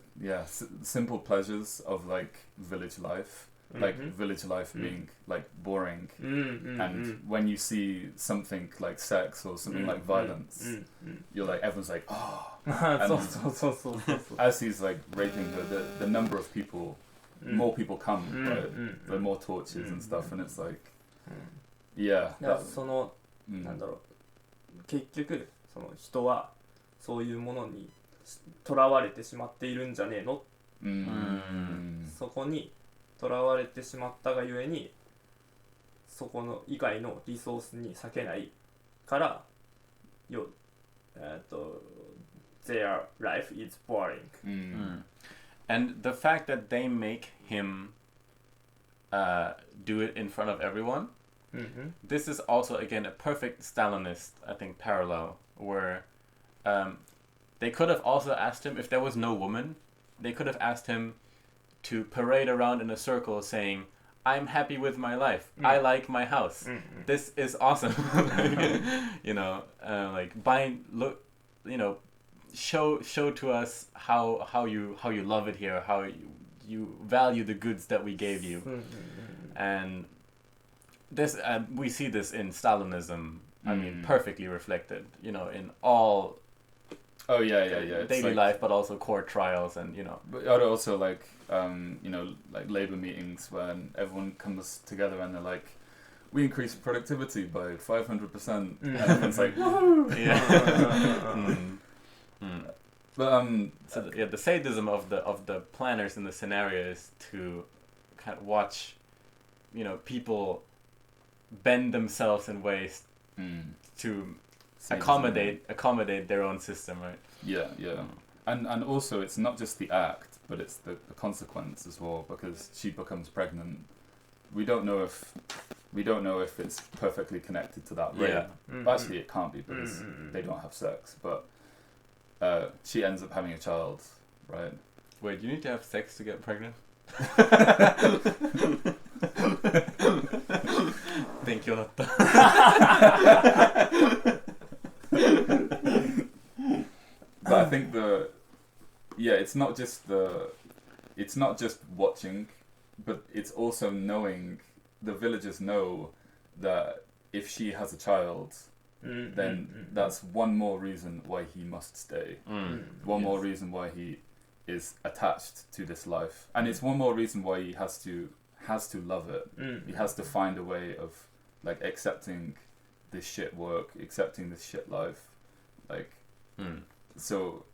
simple pleasures of like village life. Like village life being like boring, and when you see something like sex or something like violence, you're like everyone's like as he's like raping her, the number of people, more people come, right? There are more tortures and stuff, and it's like that そのなんだろう、結局その人はそういうものに囚われてしまっているんじゃねえの、そこに囚われてしまったがゆえにそこの以外のリソースに割けないからtheir life is boring. And the fact that they make him do it in front of everyone, this is also again a perfect Stalinist, I think, parallel where they could have also asked him, if there was no woman, they could have asked him to parade around in a circle saying, I'm happy with my life. I like my house. This is awesome. Show to us how you love it here, how you value the goods that we gave you. And this we see this in Stalinism. I mean, perfectly reflected, in all daily life, but also court trials and But also like like labor meetings when everyone comes together and they're like, we increased productivity by 500%. And Mm. everyone's like, woohoo! Yeah. But So the sadism of the planners in the scenario is to kind of watch, people bend themselves in ways to accommodate their own system, right? Yeah. And also it's not just the act, but it's the consequence as well, because she becomes pregnant. We don't know if it's perfectly connected to that rape. Yeah. Actually, it can't be because they don't have sex, but she ends up having a child, right? Wait, you need to have sex to get pregnant? Thank you, Natta. But I think it's not just watching, but it's also knowing. The villagers know that if she has a child, then that's one more reason why he must stay. One more reason why he is attached to this life, and it's one more reason why he has to love it. He has to find a way of like accepting this shit work, accepting this shit life, like. So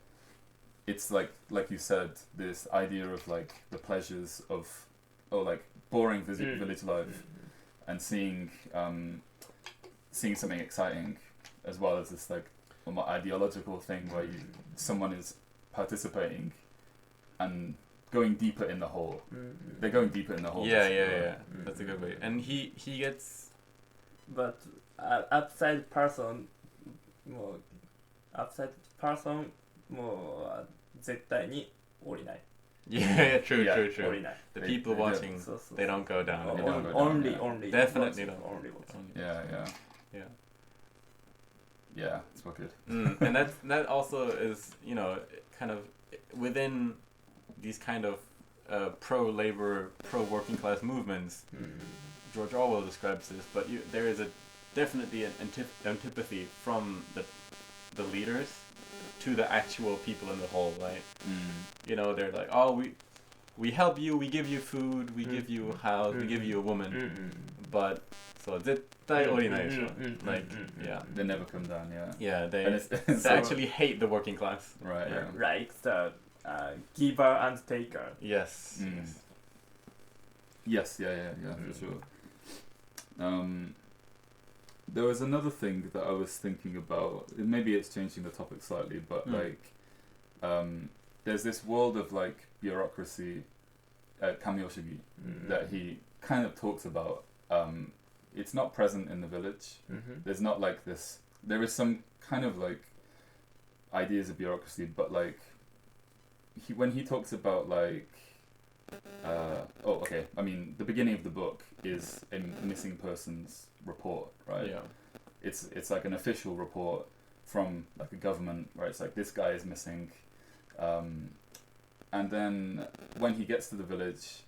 it's like you said, this idea of like the pleasures of like boring village life and seeing something exciting, as well as this like more ideological thing where someone is participating and going deeper in the whole. They're going deeper in the whole. Yeah. That's a good way. And he gets. But outside person もう絶対に降りない。 Yeah, true. 降りない。 The people watching, そうそうそう they don't go down. They don't go down, Only, yeah. only. Definitely watching, not. Only watching. Yeah, it's wicked. And that also is, kind of within these kind of pro-labor, pro-working class movements. George Orwell describes this, but there is definitely an antipathy from the leaders to the actual people in the whole, right? They're like, oh, we help you, we give you food, we give you a house, we give you a woman, but so 絶対降りないでしょ. Like, yeah. They never come down, yeah. Yeah, they it's actually hate the working class. Right, yeah. Like the giver and taker. Yes. Yes, yeah, for sure. There was another thing that I was thinking about. Maybe it's changing the topic slightly, but there's this world of like bureaucracy, kamyoshigi, that he kind of talks about. It's not present in the village. There's not like this. There is some kind of like ideas of bureaucracy, but like when he talks about like I mean, the beginning of the book is a missing persons report, right? Yeah. It's like an official report from like a government, right? It's like this guy is missing, and then when he gets to the village,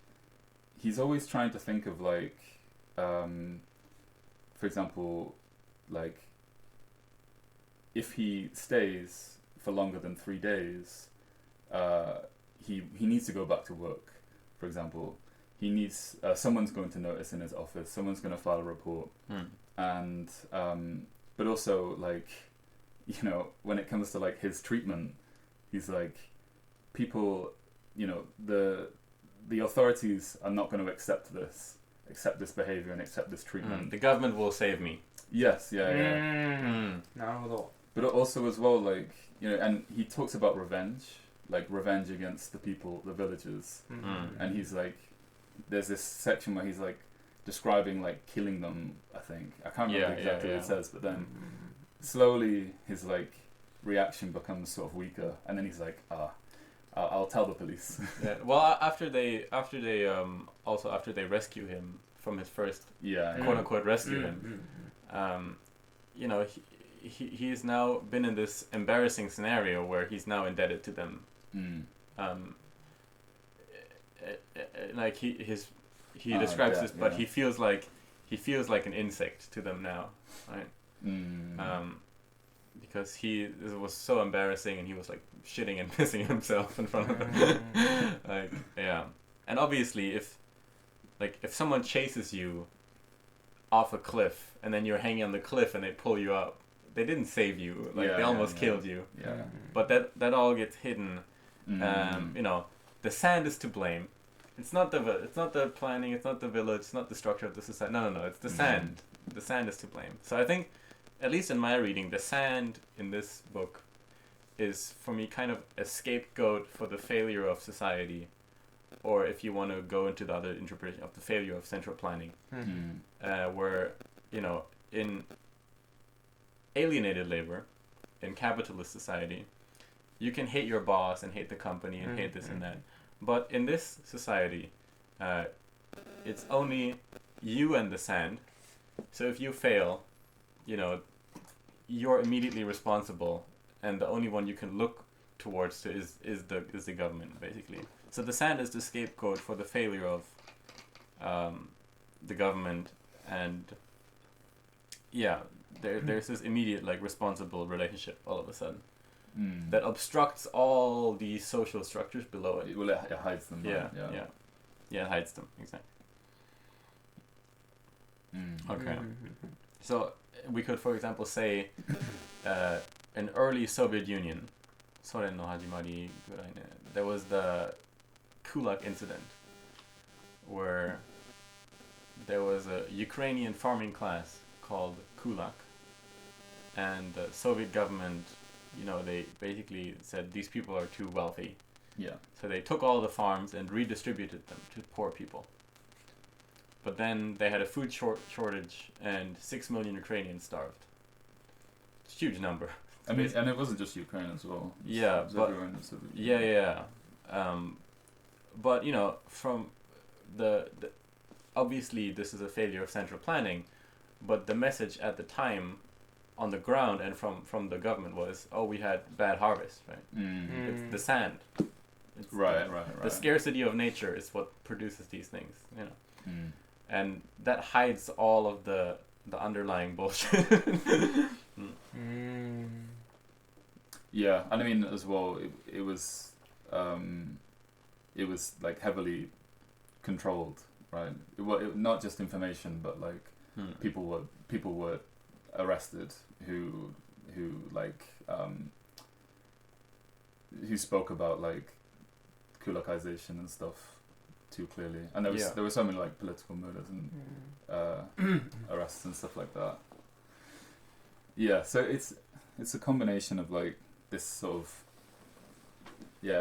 he's always trying to think of like, for example, like if he stays for longer than 3 days, he needs to go back to work. For example, he needs someone's going to notice in his office. Someone's going to file a report, and but also like, when it comes to like his treatment, he's like, people, the authorities are not going to accept this behavior and accept this treatment. The government will save me. Yes, yeah. なるほど。 But also as well, like, and he talks about revenge against the people, the villagers. And he's like, there's this section where he's like describing like killing them, I think. I can't remember exactly what it says, but then slowly his like reaction becomes sort of weaker, and then he's like, I'll tell the police. Yeah. Well, after they rescue him from his first quote unquote rescue him, he's now been in this embarrassing scenario where he's now indebted to them. Like he describes this, but he feels like an insect to them now, right? Because it was so embarrassing, and he was like shitting and pissing himself in front of them. Like, yeah. And obviously, if someone chases you off a cliff, and then you're hanging on the cliff, and they pull you up. They didn't save you. Like they almost killed you. Yeah. But that all gets hidden. Mm. You know, the sand is to blame. It's not the planning. It's not the village. It's not the structure of the society. No. It's the sand. The sand is to blame. So I think, at least in my reading, the sand in this book is for me kind of a scapegoat for the failure of society, or if you want to go into the other interpretation of the failure of central planning, where in alienated labor, in capitalist society, you can hate your boss and hate the company and hate this and that. But in this society, it's only you and the sand. So if you fail, you're immediately responsible, and the only one you can look towards is the government, basically. So the sand is the scapegoat for the failure of the government, and there's this immediate responsible relationship all of a sudden. That obstructs all the social structures below it. Well, it hides them. Yeah, right? it hides them, exactly. Okay. So we could, for example, say an early Soviet Union, ソ連の始まりぐらいね, there was the Kulak incident, where there was a Ukrainian farming class called Kulak, and the Soviet government, they basically said these people are too wealthy. Yeah. So they took all the farms and redistributed them to poor people. But then they had a food shortage, and 6 million Ukrainians starved. It's a huge number. I mean, and it wasn't just Ukraine as well. Yeah, but but from the obviously this is a failure of central planning, but the message at the time on the ground and from the government was, we had bad harvest, right? It's the sand. It's right. The scarcity of nature is what produces these things, and that hides all of the underlying bullshit. Yeah, and I mean as well, it was like heavily controlled, right? It not just information, but people were arrested who spoke about kulakization and stuff too clearly, and there were so many political murders and arrests and stuff like that. Yeah, so it's a combination of this sort of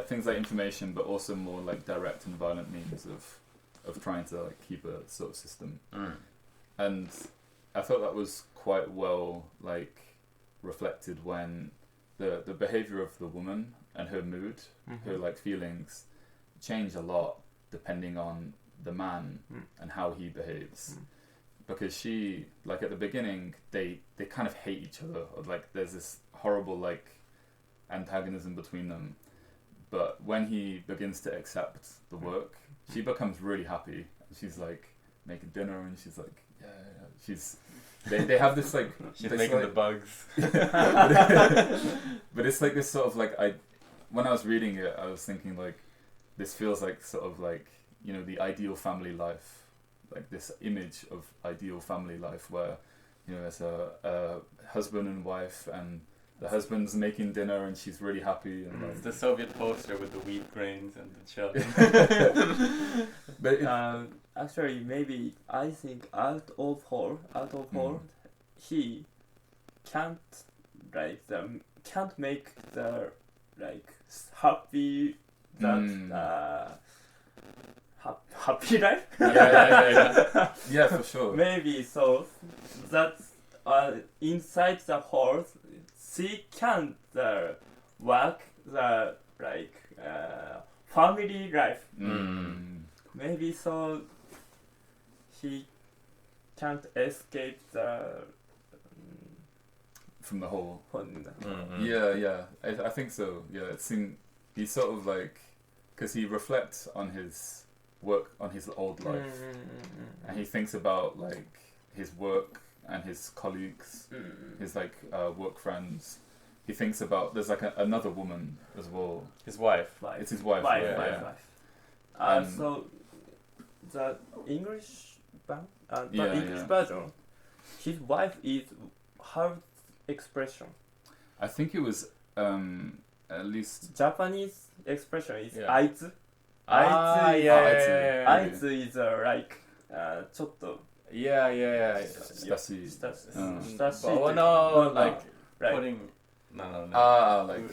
things like information, but also more direct and violent means of trying to keep a sort of system. And I thought that was quite well reflected when the behavior of the woman and her mood, her feelings change a lot depending on the man and how he behaves. Because she, at the beginning, they kind of hate each other, or there's this horrible antagonism between them. But when he begins to accept the work, she becomes really happy. She's making dinner, and she's she's they have this she's making the bugs. But it's this sort of when I was reading it, I was thinking this feels sort of the ideal family life, this image of ideal family life where it's a husband and wife, and the husband's making dinner and she's really happy, and it's the Soviet poster with the wheat grains and the children. But actually, maybe I think out of her, he can't can't make the happy happy life. Yeah, for sure. Maybe so that inside the horse, she can't work the family life. Maybe so he can't escape from the whole. Yeah. I think so. Yeah, he's sort of because he reflects on his work, on his old life, and he thinks about his work and his colleagues, his work friends. He thinks about there's another woman as well. His wife. It's his wife. Wife. So the English 版 but Yeah, English yeah. version his wife is how expression I think it was at least. Japanese expression is Yeah. あいつ Ah, あいつ yeah, Ah, yeah, yeah, あ yeah. いつ is like ちょっと Yeah, yeah, yeah. Stashi. 親しい Mm. 親しいという But, か no, Like like right putting. No, no, no. Like.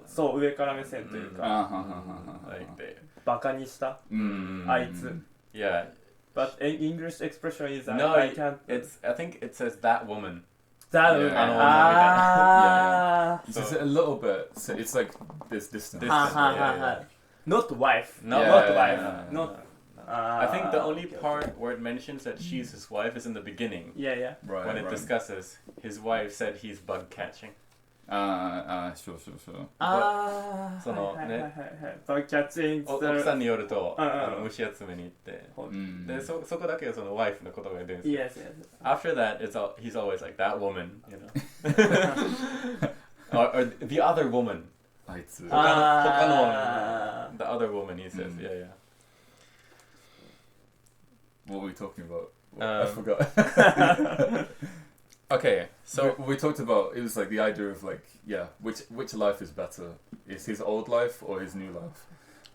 そう上から目線というか Like they. バカにした Mm. あいつ Yeah. but in English expression is No, I can't It's. I think it says that woman. that Yeah. あ It's just a little bit. So it's like this distance. ー は Distance, は yeah, は yeah. は not wife No, Yeah, not yeah, wife yeah, not I think the only okay, part where it mentions that she's his wife is in the beginning. yeah yeah Right. When it right. discusses, his wife said he's bug catching. Sure. そのはいはいねはいはいバッキャッチン奥さんによると、うん虫集めに行って、 Mm. でそこだけそのワイフのことが出るんですよ。 yes yes After that, he's always like that woman, you know. or the other woman. あいつ。あー The other woman, he says. Mm. Yeah, yeah. What were we talking about? I Um, forgot. Okay, so we talked about, it was like the idea of like, yeah, which life is better? Is his old life or his new life?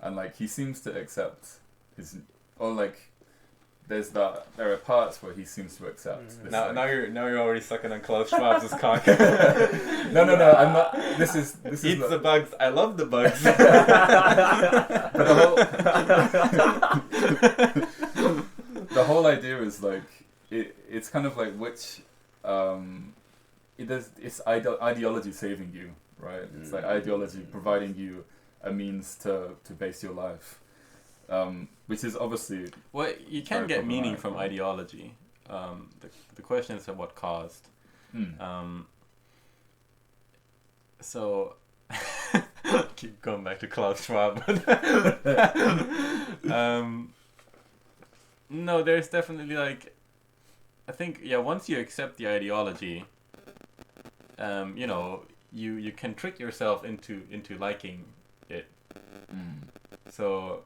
And like he seems to accept his, or like there are parts where he seems to accept this, now like- you're already sucking on Klaus Schwab's cock. no, I'm not. This is Eats not, the bugs. I love the bugs. but the whole idea is like it's kind of like which it's ideology saving you, right? It's like ideology providing you a means to base your life, which is obviously Well, you can Very get meaning problematic, from right? ideology. The question is at what cost. mm, So keep going back to Klaus Schwab. No, there's definitely like, I think once you accept the ideology, you know, you can trick yourself into liking it. So,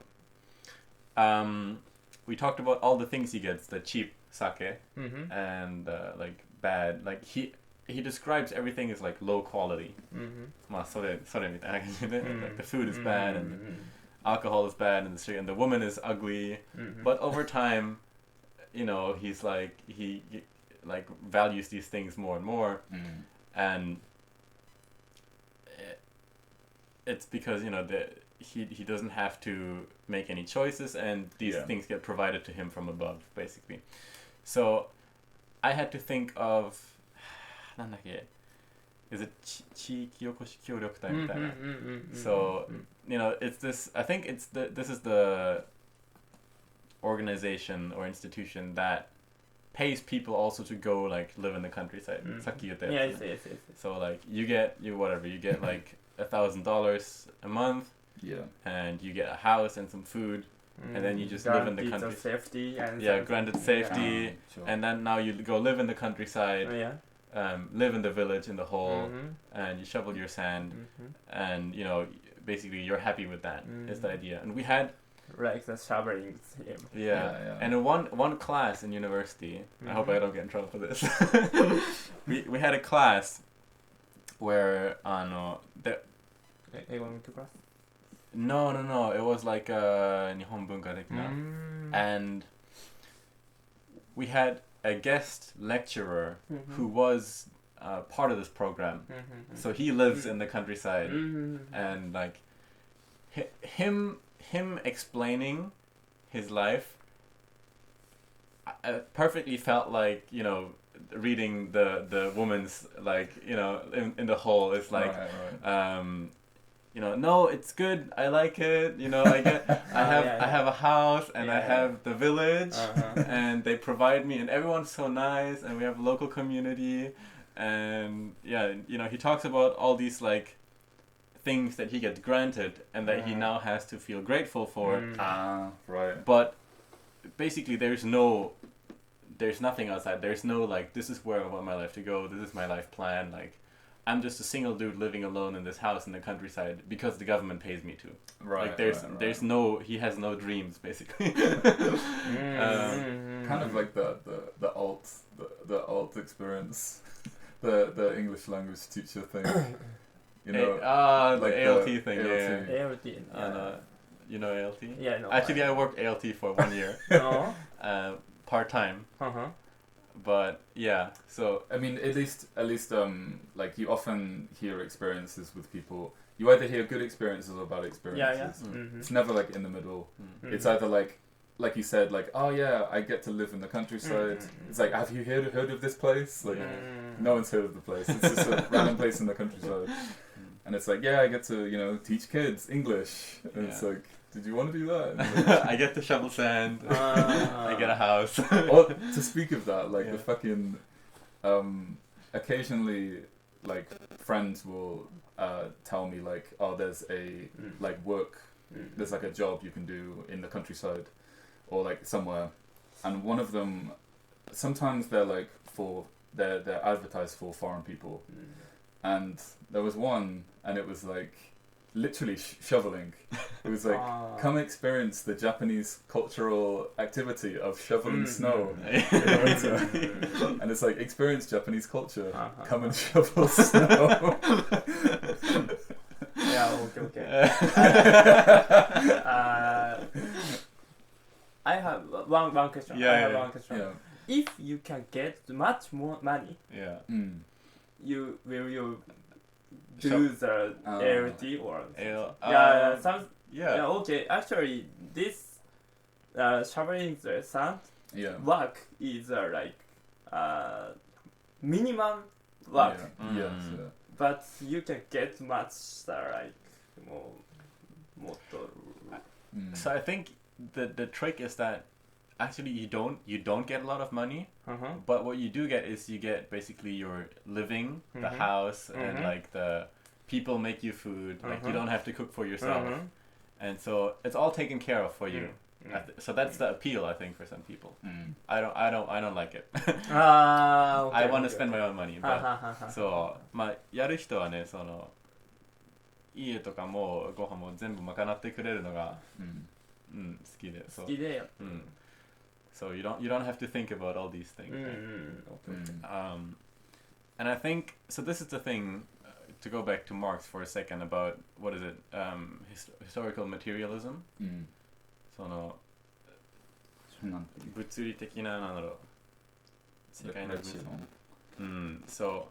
we talked about all the things he gets, the cheap sake and like bad, like he describes everything as like low quality. まあそれみたいな感じで、like the food is bad and alcohol is bad and the woman is ugly, but over time, you know, he's like he like values these things more and more, and it's because, you know, he doesn't have to make any choices, and these things get provided to him from above, basically. So I had to think of なんだっけ is it 地域おこし協力隊みたいな So, you know, it's this, I think this is the organization or institution that pays people also to go like live in the countryside. さっき言ったやつ yes So like you get like $1,000 a month, yeah, and you get a house and some food, and then you just live in the country. Safety and Granted safety, sure. and then now you go live in the countryside, yeah live in the village in the hole, and you shovel your sand, and you know, basically you're happy with that. Is the idea. And we had like the shoveling him yeah. And in one class in university, I hope I don't get in trouble for this. we had a class where no, it was like 日本文化的な and we had a guest lecturer who was part of this program. So he lives in the countryside, and like him explaining his life, I perfectly felt like, you know, reading the woman's, like, you know, in the hole. It's like right. you know, no, it's good, I like it, you know, I have a house, and I have the village, and they provide me, and everyone's so nice, and we have a local community, and you know, he talks about all these like things that he gets granted and that he now has to feel grateful for. Right. But basically there's nothing outside. There's no like, this is where I want my life to go, this is my life plan, like I'm just a single dude living alone in this house in the countryside because the government pays me to. Right. Like there's no, he has no dreams basically. Kind of like the alt experience, the English language teacher thing. You know, like the ALT thing. ALT. Yeah. ALT. You know ALT? Yeah, no. Actually, I worked ALT for 1 year, No. part time. But yeah, so I mean, at least, like you often hear experiences with people. You either hear good experiences or bad experiences. Yeah. Mm-hmm. It's never like in the middle. Mm-hmm. It's either like you said, like, oh yeah, I get to live in the countryside. Mm-hmm. It's like, have you heard of this place? Like, no one's heard of the place. It's just a random place in the countryside. And it's like, yeah, I get to, teach kids English. And it's like, did you want to do that? I get to shovel sand. I get a house. Or to speak of that, like the fucking, occasionally, like friends will tell me like, oh, there's a like work, there's like a job you can do in the countryside, or like somewhere, and one of them, sometimes they're like they're advertised for foreign people, and there was one, and it was like literally shoveling. It was like, come experience the Japanese cultural activity of shoveling snow in winter. And it's like, experience Japanese culture. Come and shovel snow. Yeah, okay. I have one question. One question. Yeah. If you can get much more money, you do the ALT or okay. Actually, this shoveling the sand work is like minimum work, but you can get much like more. So I think the trick is that actually you don't get a lot of money, but what you do get is you get basically your living, the house, and like the people make you food. Like you don't have to cook for yourself, and so it's all taken care of for you. So that's the appeal, I think, for some people. I don't like it. I want to spend my own money, but そうまあやる人はね、その家とかもご飯も全部賄ってくれるのが好きで、そう。好きで。So you don't have to think about all these things. And I think so. This is the thing. To go back to Marx for a second about what is it? Historical materialism. その物理的ななんだろう世界のSo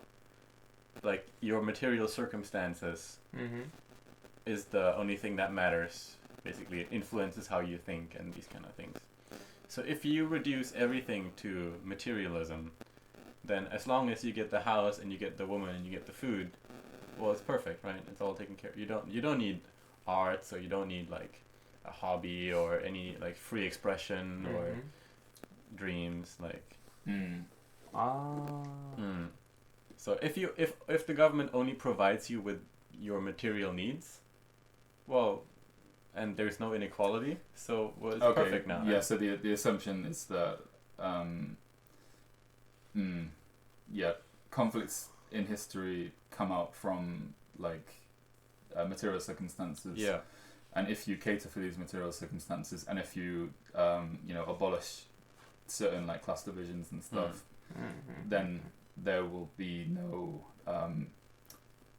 like your material circumstances is the only thing that matters. Basically, it influences how you think and these kind of things. So if you reduce everything to materialism, then as long as you get the house and you get the woman and you get the food, well, it's perfect, right? It's all taken care of. You don't need art, so you don't need like a hobby or any like free expression or dreams, like. So if the government only provides you with your material needs, well, and there's no inequality, so well, it's perfect now. Yeah. So the assumption is that conflicts in history come out from like material circumstances. Yeah. And if you cater for these material circumstances, and if you abolish certain like class divisions and stuff, then there will be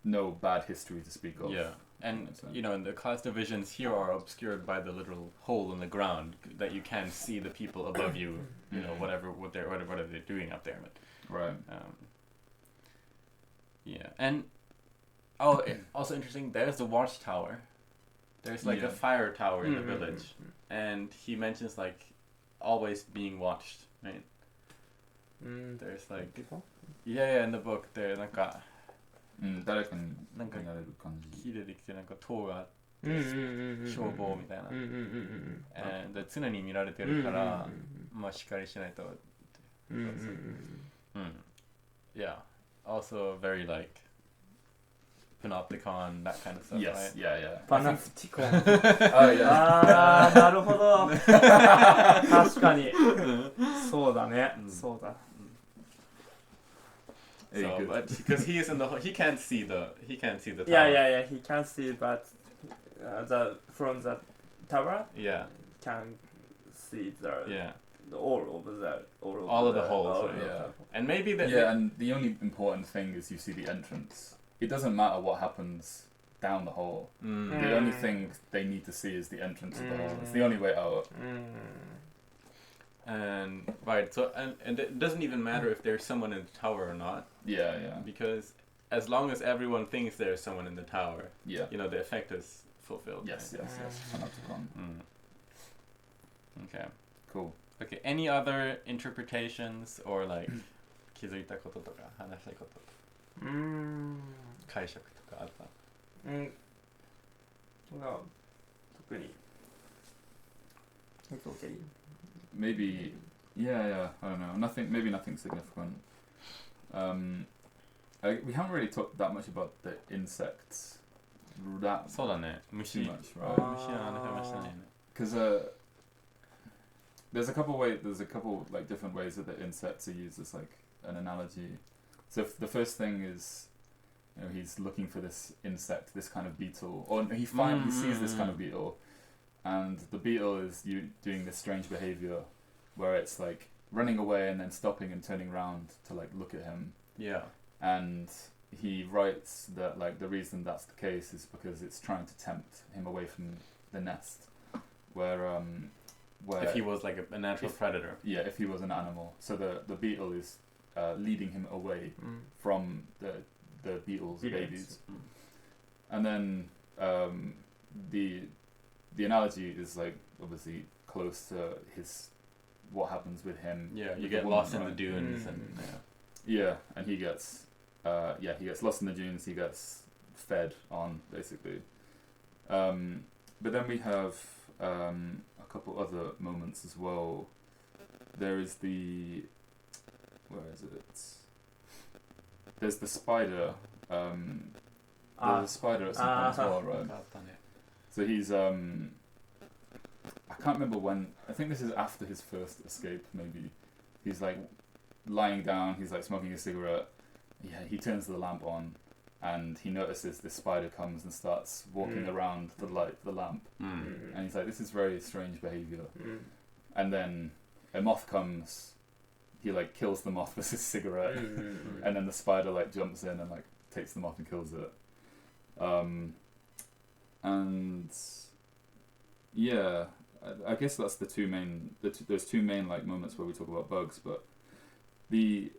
no bad history to speak of. Yeah. And the class divisions here are obscured by the literal hole in the ground that you can't see the people above you. What are they doing up there? But, right. Yeah. And also interesting. There's the watchtower. There's like a fire tower in the village, and he mentions like always being watched, right? There's like in the book there なんか誰かになんか見られる感じ。木でできてなんか塔があって消防みたいな。で常に見られてるからまあしっかりしないと。Yeah. Also very like panopticon, that kind of stuff, Yes, right? yeah. Panopticon. Yeah. なるほど。確かに。そうだね。そうだ。Hey, So, good. but because he is in the he can't see the tower. Yeah. He can see, but from the tower Yeah. can see Yeah. all of the holes, all right? of the- Yeah. And maybe that. Yeah, and the only important thing is you see the entrance. It doesn't matter what happens down the hole. Mm. The only thing they need to see is the entrance of the hole. It's the only way out. And right, so and it doesn't even matter if there's someone in the tower or not, Yeah. because as long as everyone thinks there's someone in the tower, Yeah. the effect is fulfilled. Yes. right? Panopticon. Okay. Cool. Okay. Any other interpretations or like 気づいたこととか話したいこと解釈とかあった？特にokay. Maybe. Yeah. I don't know. Maybe nothing significant. We haven't really talked that much about the insects. That そうだね。 too 虫。 much, right? 虫は話してないね。 Because there's a couple like different ways that the insects are used as like an analogy. So the first thing is, he's looking for this insect, this kind of beetle, or he sees this kind of beetle, and the beetle is doing this strange behavior, where it's like running away and then stopping and turning around to like look at him. Yeah. And he writes that like the reason that's the case is because it's trying to tempt him away from the nest, where If he was like a natural predator. Yeah, if he was an animal. So the beetle is leading him away from the beetle's babies. And then the analogy is like obviously close to what happens with him. Yeah, you with get the lost woman, in the right? dunes and Yeah, and he gets lost in the dunes. He gets fed on basically. But then we have a couple other moments as well. There is where is it? There's the spider. There's a spider at some point as well, right? So he's I can't remember when. I think this is after his first escape. Maybe he's like lying down. He's like smoking a cigarette. Yeah, he turns the lamp on, and he notices this spider comes and starts walking around the lamp. And he's like, "This is very strange behavior." And then a moth comes. He like kills the moth with his cigarette, and then the spider like jumps in and like takes the moth and kills it. And yeah, I guess that's the two main. There's two main like moments where we talk about bugs, but there's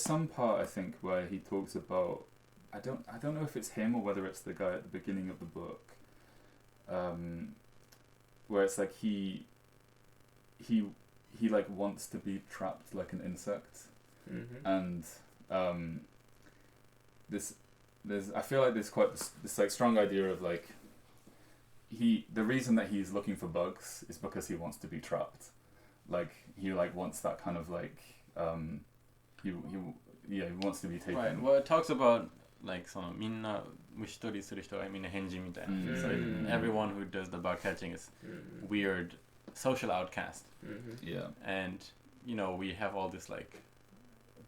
some part I think where he talks about. I don't know if it's him or whether it's the guy at the beginning of the book. Where it's like he like wants to be trapped like an insect, and I feel like there's quite this like strong idea of like the reason that he's looking for bugs is because he wants to be trapped, like he like wants that kind of like he wants to be taken. Right. Well, it talks about like そのみんな虫取りする人がみんな変人みたいな。So everyone who does the bug catching is weird social outcast. Yeah. And we have all this like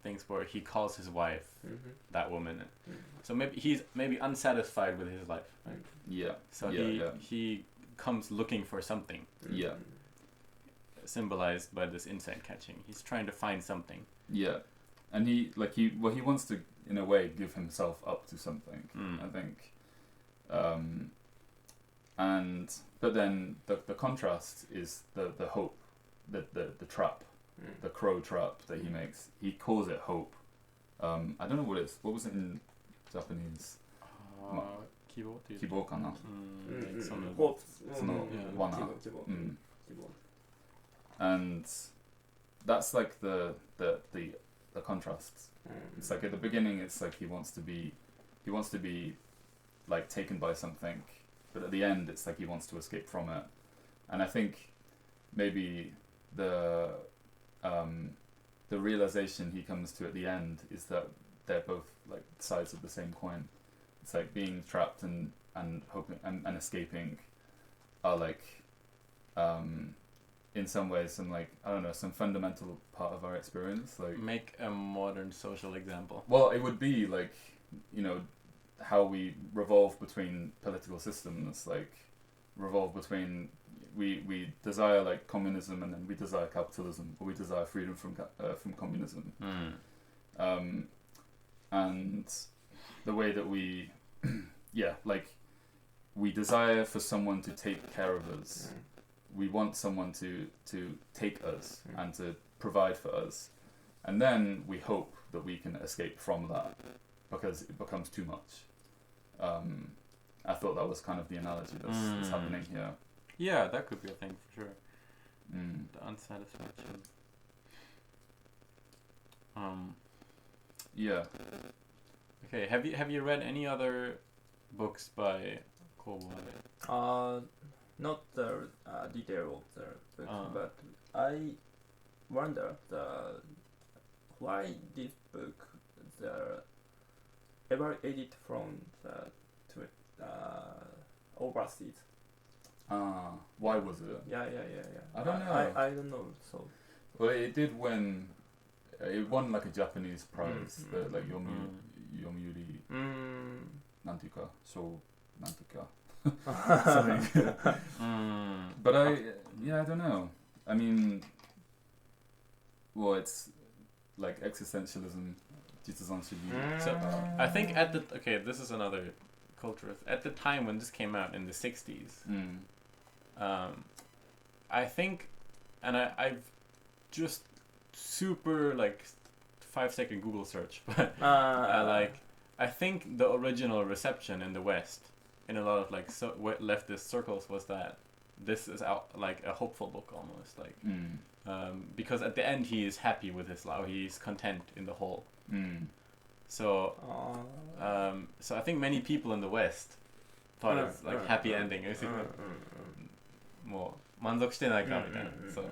things where he calls his wife that woman. So maybe he's unsatisfied with his life, right? Yeah. So yeah, he comes looking for something. Yeah. Symbolized by this insect catching. He's trying to find something. Yeah. And he wants to in a way give himself up to something, I think. But then the contrast is the hope, the trap, the crow trap that he makes. He calls it hope. I don't know what was it in Japanese? 希望っていう。希望かな。その Hope. その罠。希望。 And that's like the contrast. It's like at the beginning it's like he wants to be like taken by something, but at the end it's like he wants to escape from it. And I think maybe the realization he comes to at the end is that they're both like sides of the same coin. It's like being trapped and hoping and escaping are like in some ways some like I don't know some fundamental part of our experience. Like Make a modern social example. well, it would be like you know how we revolve between political systems, like revolve between we desire like communism and then we desire capitalism, or we desire freedom from communism. And the way that we yeah, like we desire for someone to take care of us. We want someone to take us and to provide for us, and then we hope that we can escape from that because it becomes too much. I thought that was kind of the analogy that's happening here. Yeah, that could be a thing for sure. Mm. The unsatisfaction. Yeah. Okay, have you read any other books by Kobo Abe? Not the detail of the book, but I wonder why this book ever edit from to overseas. Why was it? Yeah. I don't know. I don't know. So Well, it did win. It won like a Japanese prize, the like Yomiuri Nantika, so Nantika. Something. But I don't know. I mean, well, it's like existentialism, jitsuzanshugi. So I think this is another culture. At the time when this came out in the 60s, I think, and I've just super like 5-second Google search, but I think the original reception in the West in a lot of like leftist circles was that this is like a hopeful book almost, like because at the end he is happy with his life, he's content in the whole. So so I think many people in the West thought it's like happy ending. More 満足してないかみたいな. So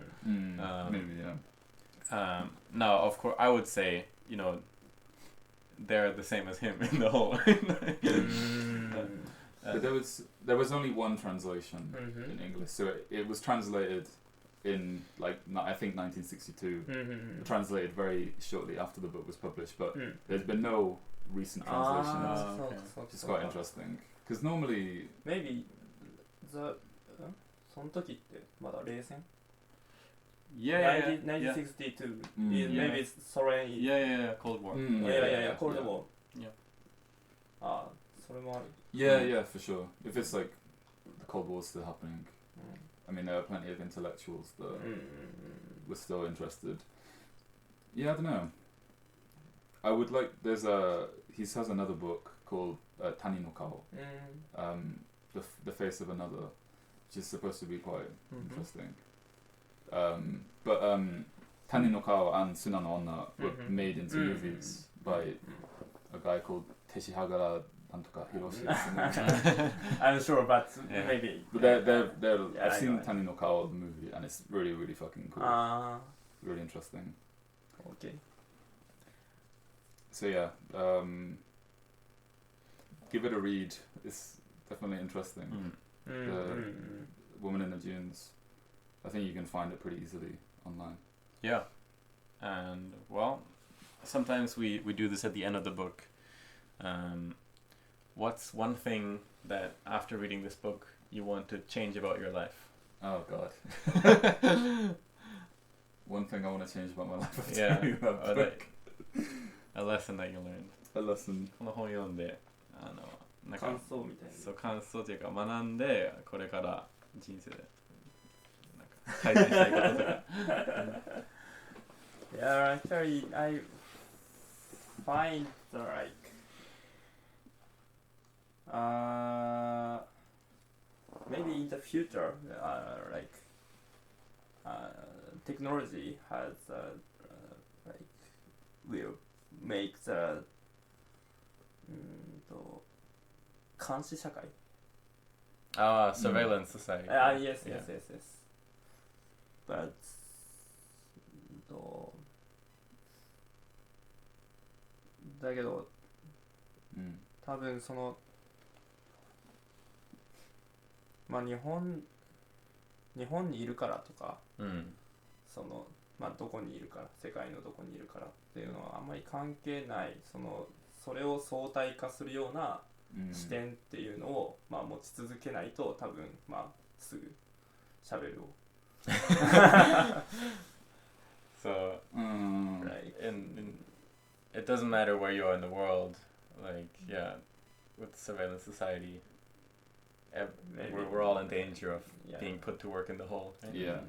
maybe now of course I would say, you know, they're the same as him in the whole. But there was only one translation in English, so it was translated in like I think 1962. Translated very shortly after the book was published, but there's been no recent translations. Which is quite interesting because normally maybe その時ってまだ冷戦 1962 maybe it's Soren Cold War. Cold War. Yeah. それもある Yeah, for sure. If it's like the Cold War's still happening, I mean, there are plenty of intellectuals that were still interested. Yeah, I don't know. I would like. He has another book called Tani no Kao, the face of another, which is supposed to be quite interesting. But Tani no Kao and Suna no Onna were made into movies by a guy called Teshihagara Nantoka Hiroshi. I'm sure, but maybe. But I've seen Tani no Kao, the movie, and it's really, really fucking cool. Really interesting. Okay. So yeah, give it a read. It's definitely interesting. The Woman in the Dunes. I think you can find it pretty easily online. Yeah, and well, sometimes we do this at the end of the book. What's one thing that after reading this book you want to change about your life? Oh God. One thing I want to change about my life after Yeah, reading that book. A lesson that you learned. A lesson. この本読んで、なんか感想みたいな。そう感想というか学んでこれから人生でなんか改善したいこととか。Yeah, actually, I find like maybe in the future, technology has will make the 監視社会 surveillance society. Yes. But だけど多分そのまあ日本日本にいるからとか、うんそのどこにいるから、世界のどこにいるからっていうのはあんまり関係ない、それを相対化するような視点っていうのを、持ち続けないと多分すぐ喋るを。So Right. in it doesn't matter where you are in the world, like with surveillance society, Maybe. we're all in danger of Yeah. being put to work in the hole. Right? Yeah.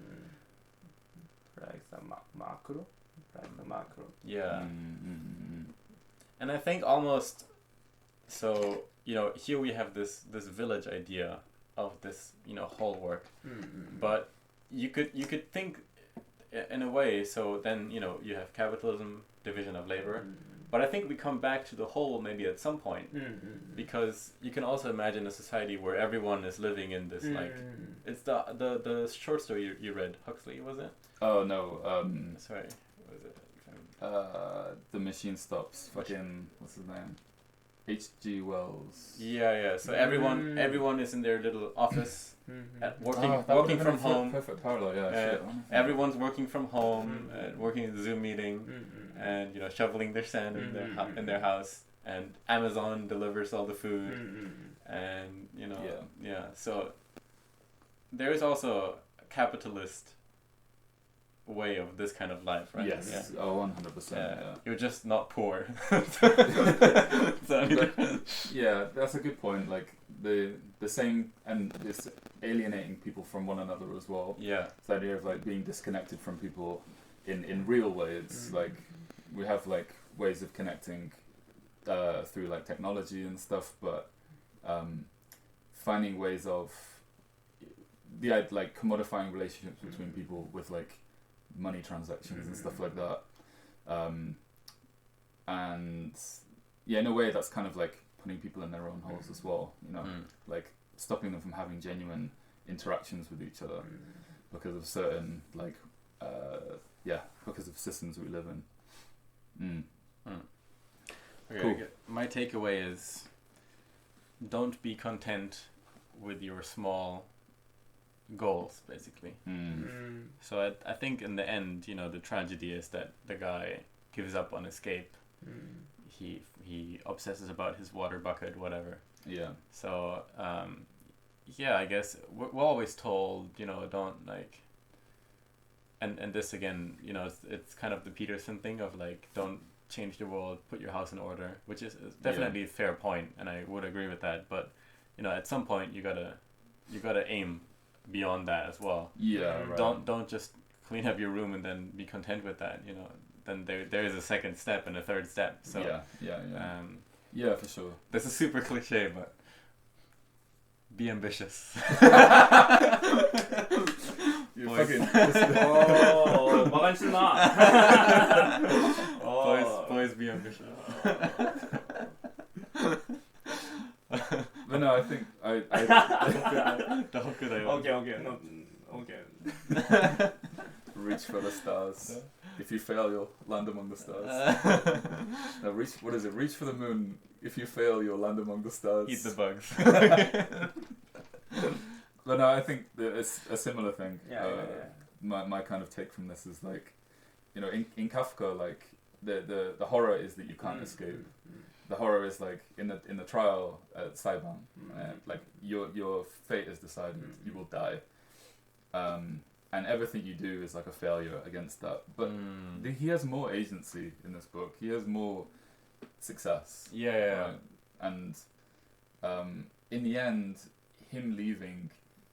Like the macro, like the macro. Yeah. And I think almost so, here we have this village idea of this, whole work. But you could think in a way, so then, you have capitalism, division of labor. But I think we come back to the whole maybe at some point, because you can also imagine a society where everyone is living in this like it's the short story you read, Huxley, was it? Oh no. Sorry, what was it? The machine stops. Fucking what's his name? H.G. Wells. Yeah. So everyone is in their little office, working from home. Perfect parallel. Yeah. Everyone's working from home, working in the Zoom meeting, and shoveling their sand in their house. And Amazon delivers all the food, and So there is also a capitalist way of this kind of life, right? Yes. Yeah. Oh, 100%. Yeah. You're just not poor. Yeah, that's a good point. Like the same, and it's alienating people from one another as well. Yeah. This idea of like being disconnected from people in real ways. Like we have like ways of connecting through like technology and stuff, but finding ways of like commodifying relationships between people with like money transactions and stuff like that, and in a way that's kind of like putting people in their own holes as well, like stopping them from having genuine interactions with each other because of certain like because of systems we live in. Okay, Cool. My takeaway is don't be content with your small goals, basically. So I think in the end, the tragedy is that the guy gives up on escape. He obsesses about his water bucket, whatever. Yeah. So I guess we're always told, don't like. And this again, it's kind of the Peterson thing of like, don't change the world, put your house in order, which is definitely a fair point, and I would agree with that. But at some point you gotta aim beyond that as well. Yeah. Right. Don't just clean up your room and then be content with that. Then there is a second step and a third step. So Yeah, for sure. This is super cliche, but be ambitious. You Boys. fucking. バカにするな。Boys, be ambitious. But no, I think I Okay. No, okay. reach for the stars. If you fail, you'll land among the stars. No, what is it? Reach for the moon. If you fail, you'll land among the stars. Eat the bugs. But no, I think that it's a similar thing. Yeah. My kind of take from this is like, in Kafka, like the horror is that you can't escape. The horror is like in the trial at Saiban, like your fate is decided. You will die, and everything you do is like a failure against that. But he has more agency in this book. He has more success. Yeah. Right? And in the end, him leaving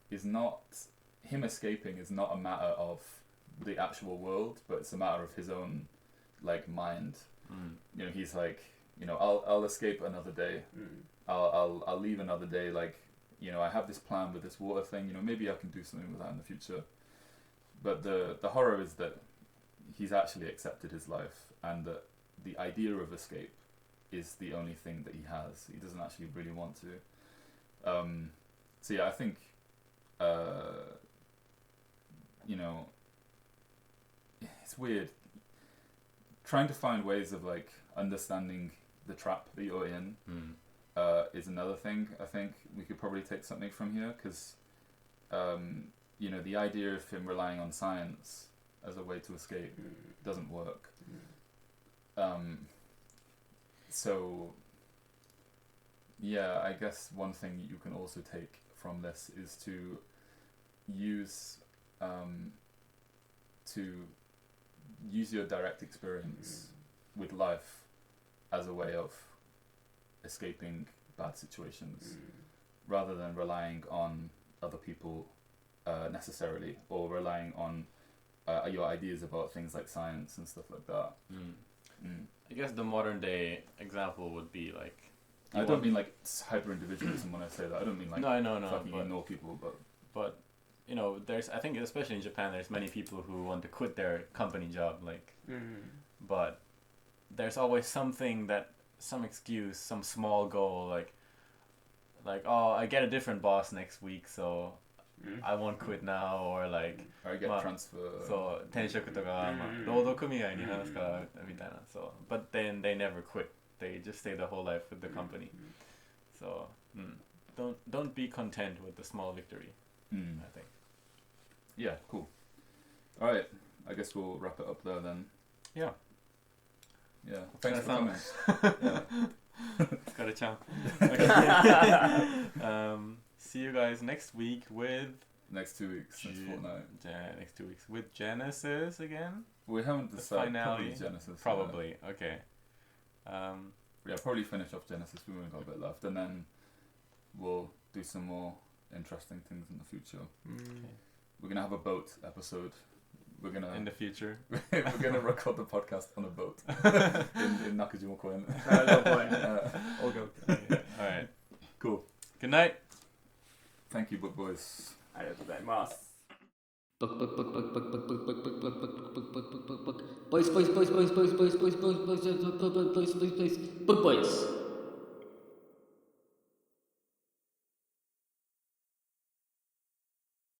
is not him escaping is not a matter of the actual world, but it's a matter of his own like mind. He's like, I'll escape another day. I'll leave another day. Like, I have this plan with this water thing. Maybe I can do something with that in the future. But the horror is that he's actually accepted his life, and that the idea of escape is the only thing that he has. He doesn't actually really want to. So yeah, I think it's weird trying to find ways of like understanding the trap that you're in. Is another thing. I think we could probably take something from here, because the idea of him relying on science as a way to escape doesn't work. So, yeah, I guess one thing you can also take from this is to use your direct experience with life as a way of escaping bad situations, rather than relying on other people necessarily, or relying on your ideas about things like science and stuff like that. I guess the modern day example would be like. I don't mean like hyper individualism when I say that. I don't mean like no, fucking ignore people, but there's, I think especially in Japan, there's many people who want to quit their company job, like, but there's always something, some excuse, some small goal, like oh, I get a different boss next week, so I won't quit now, or like or I get transfer. そう転職とか、労働組合に話すからみたいな、そう。But then they never quit. They just stay the whole life with the company. So don't be content with the small victory. I think. Yeah, cool. All right, I guess we'll wrap it up there then. Yeah. Yeah. Thanks for coming.疲れちゃん. See you guys next week with. Next 2 weeks, next fortnight. Next 2 weeks with Genesis again. We haven't decided. Probably Genesis. Probably. Okay. Yeah, probably finish off Genesis. We've only got a bit left, and then we'll do some more interesting things in the future. Okay. We're gonna have a boat episode. We're gonna in the future. We're gonna record the podcast on a boat in Nakajima Koen. Okay. All right. Cool. Good night. Thank you, book boys. ありがとうございます。Boys.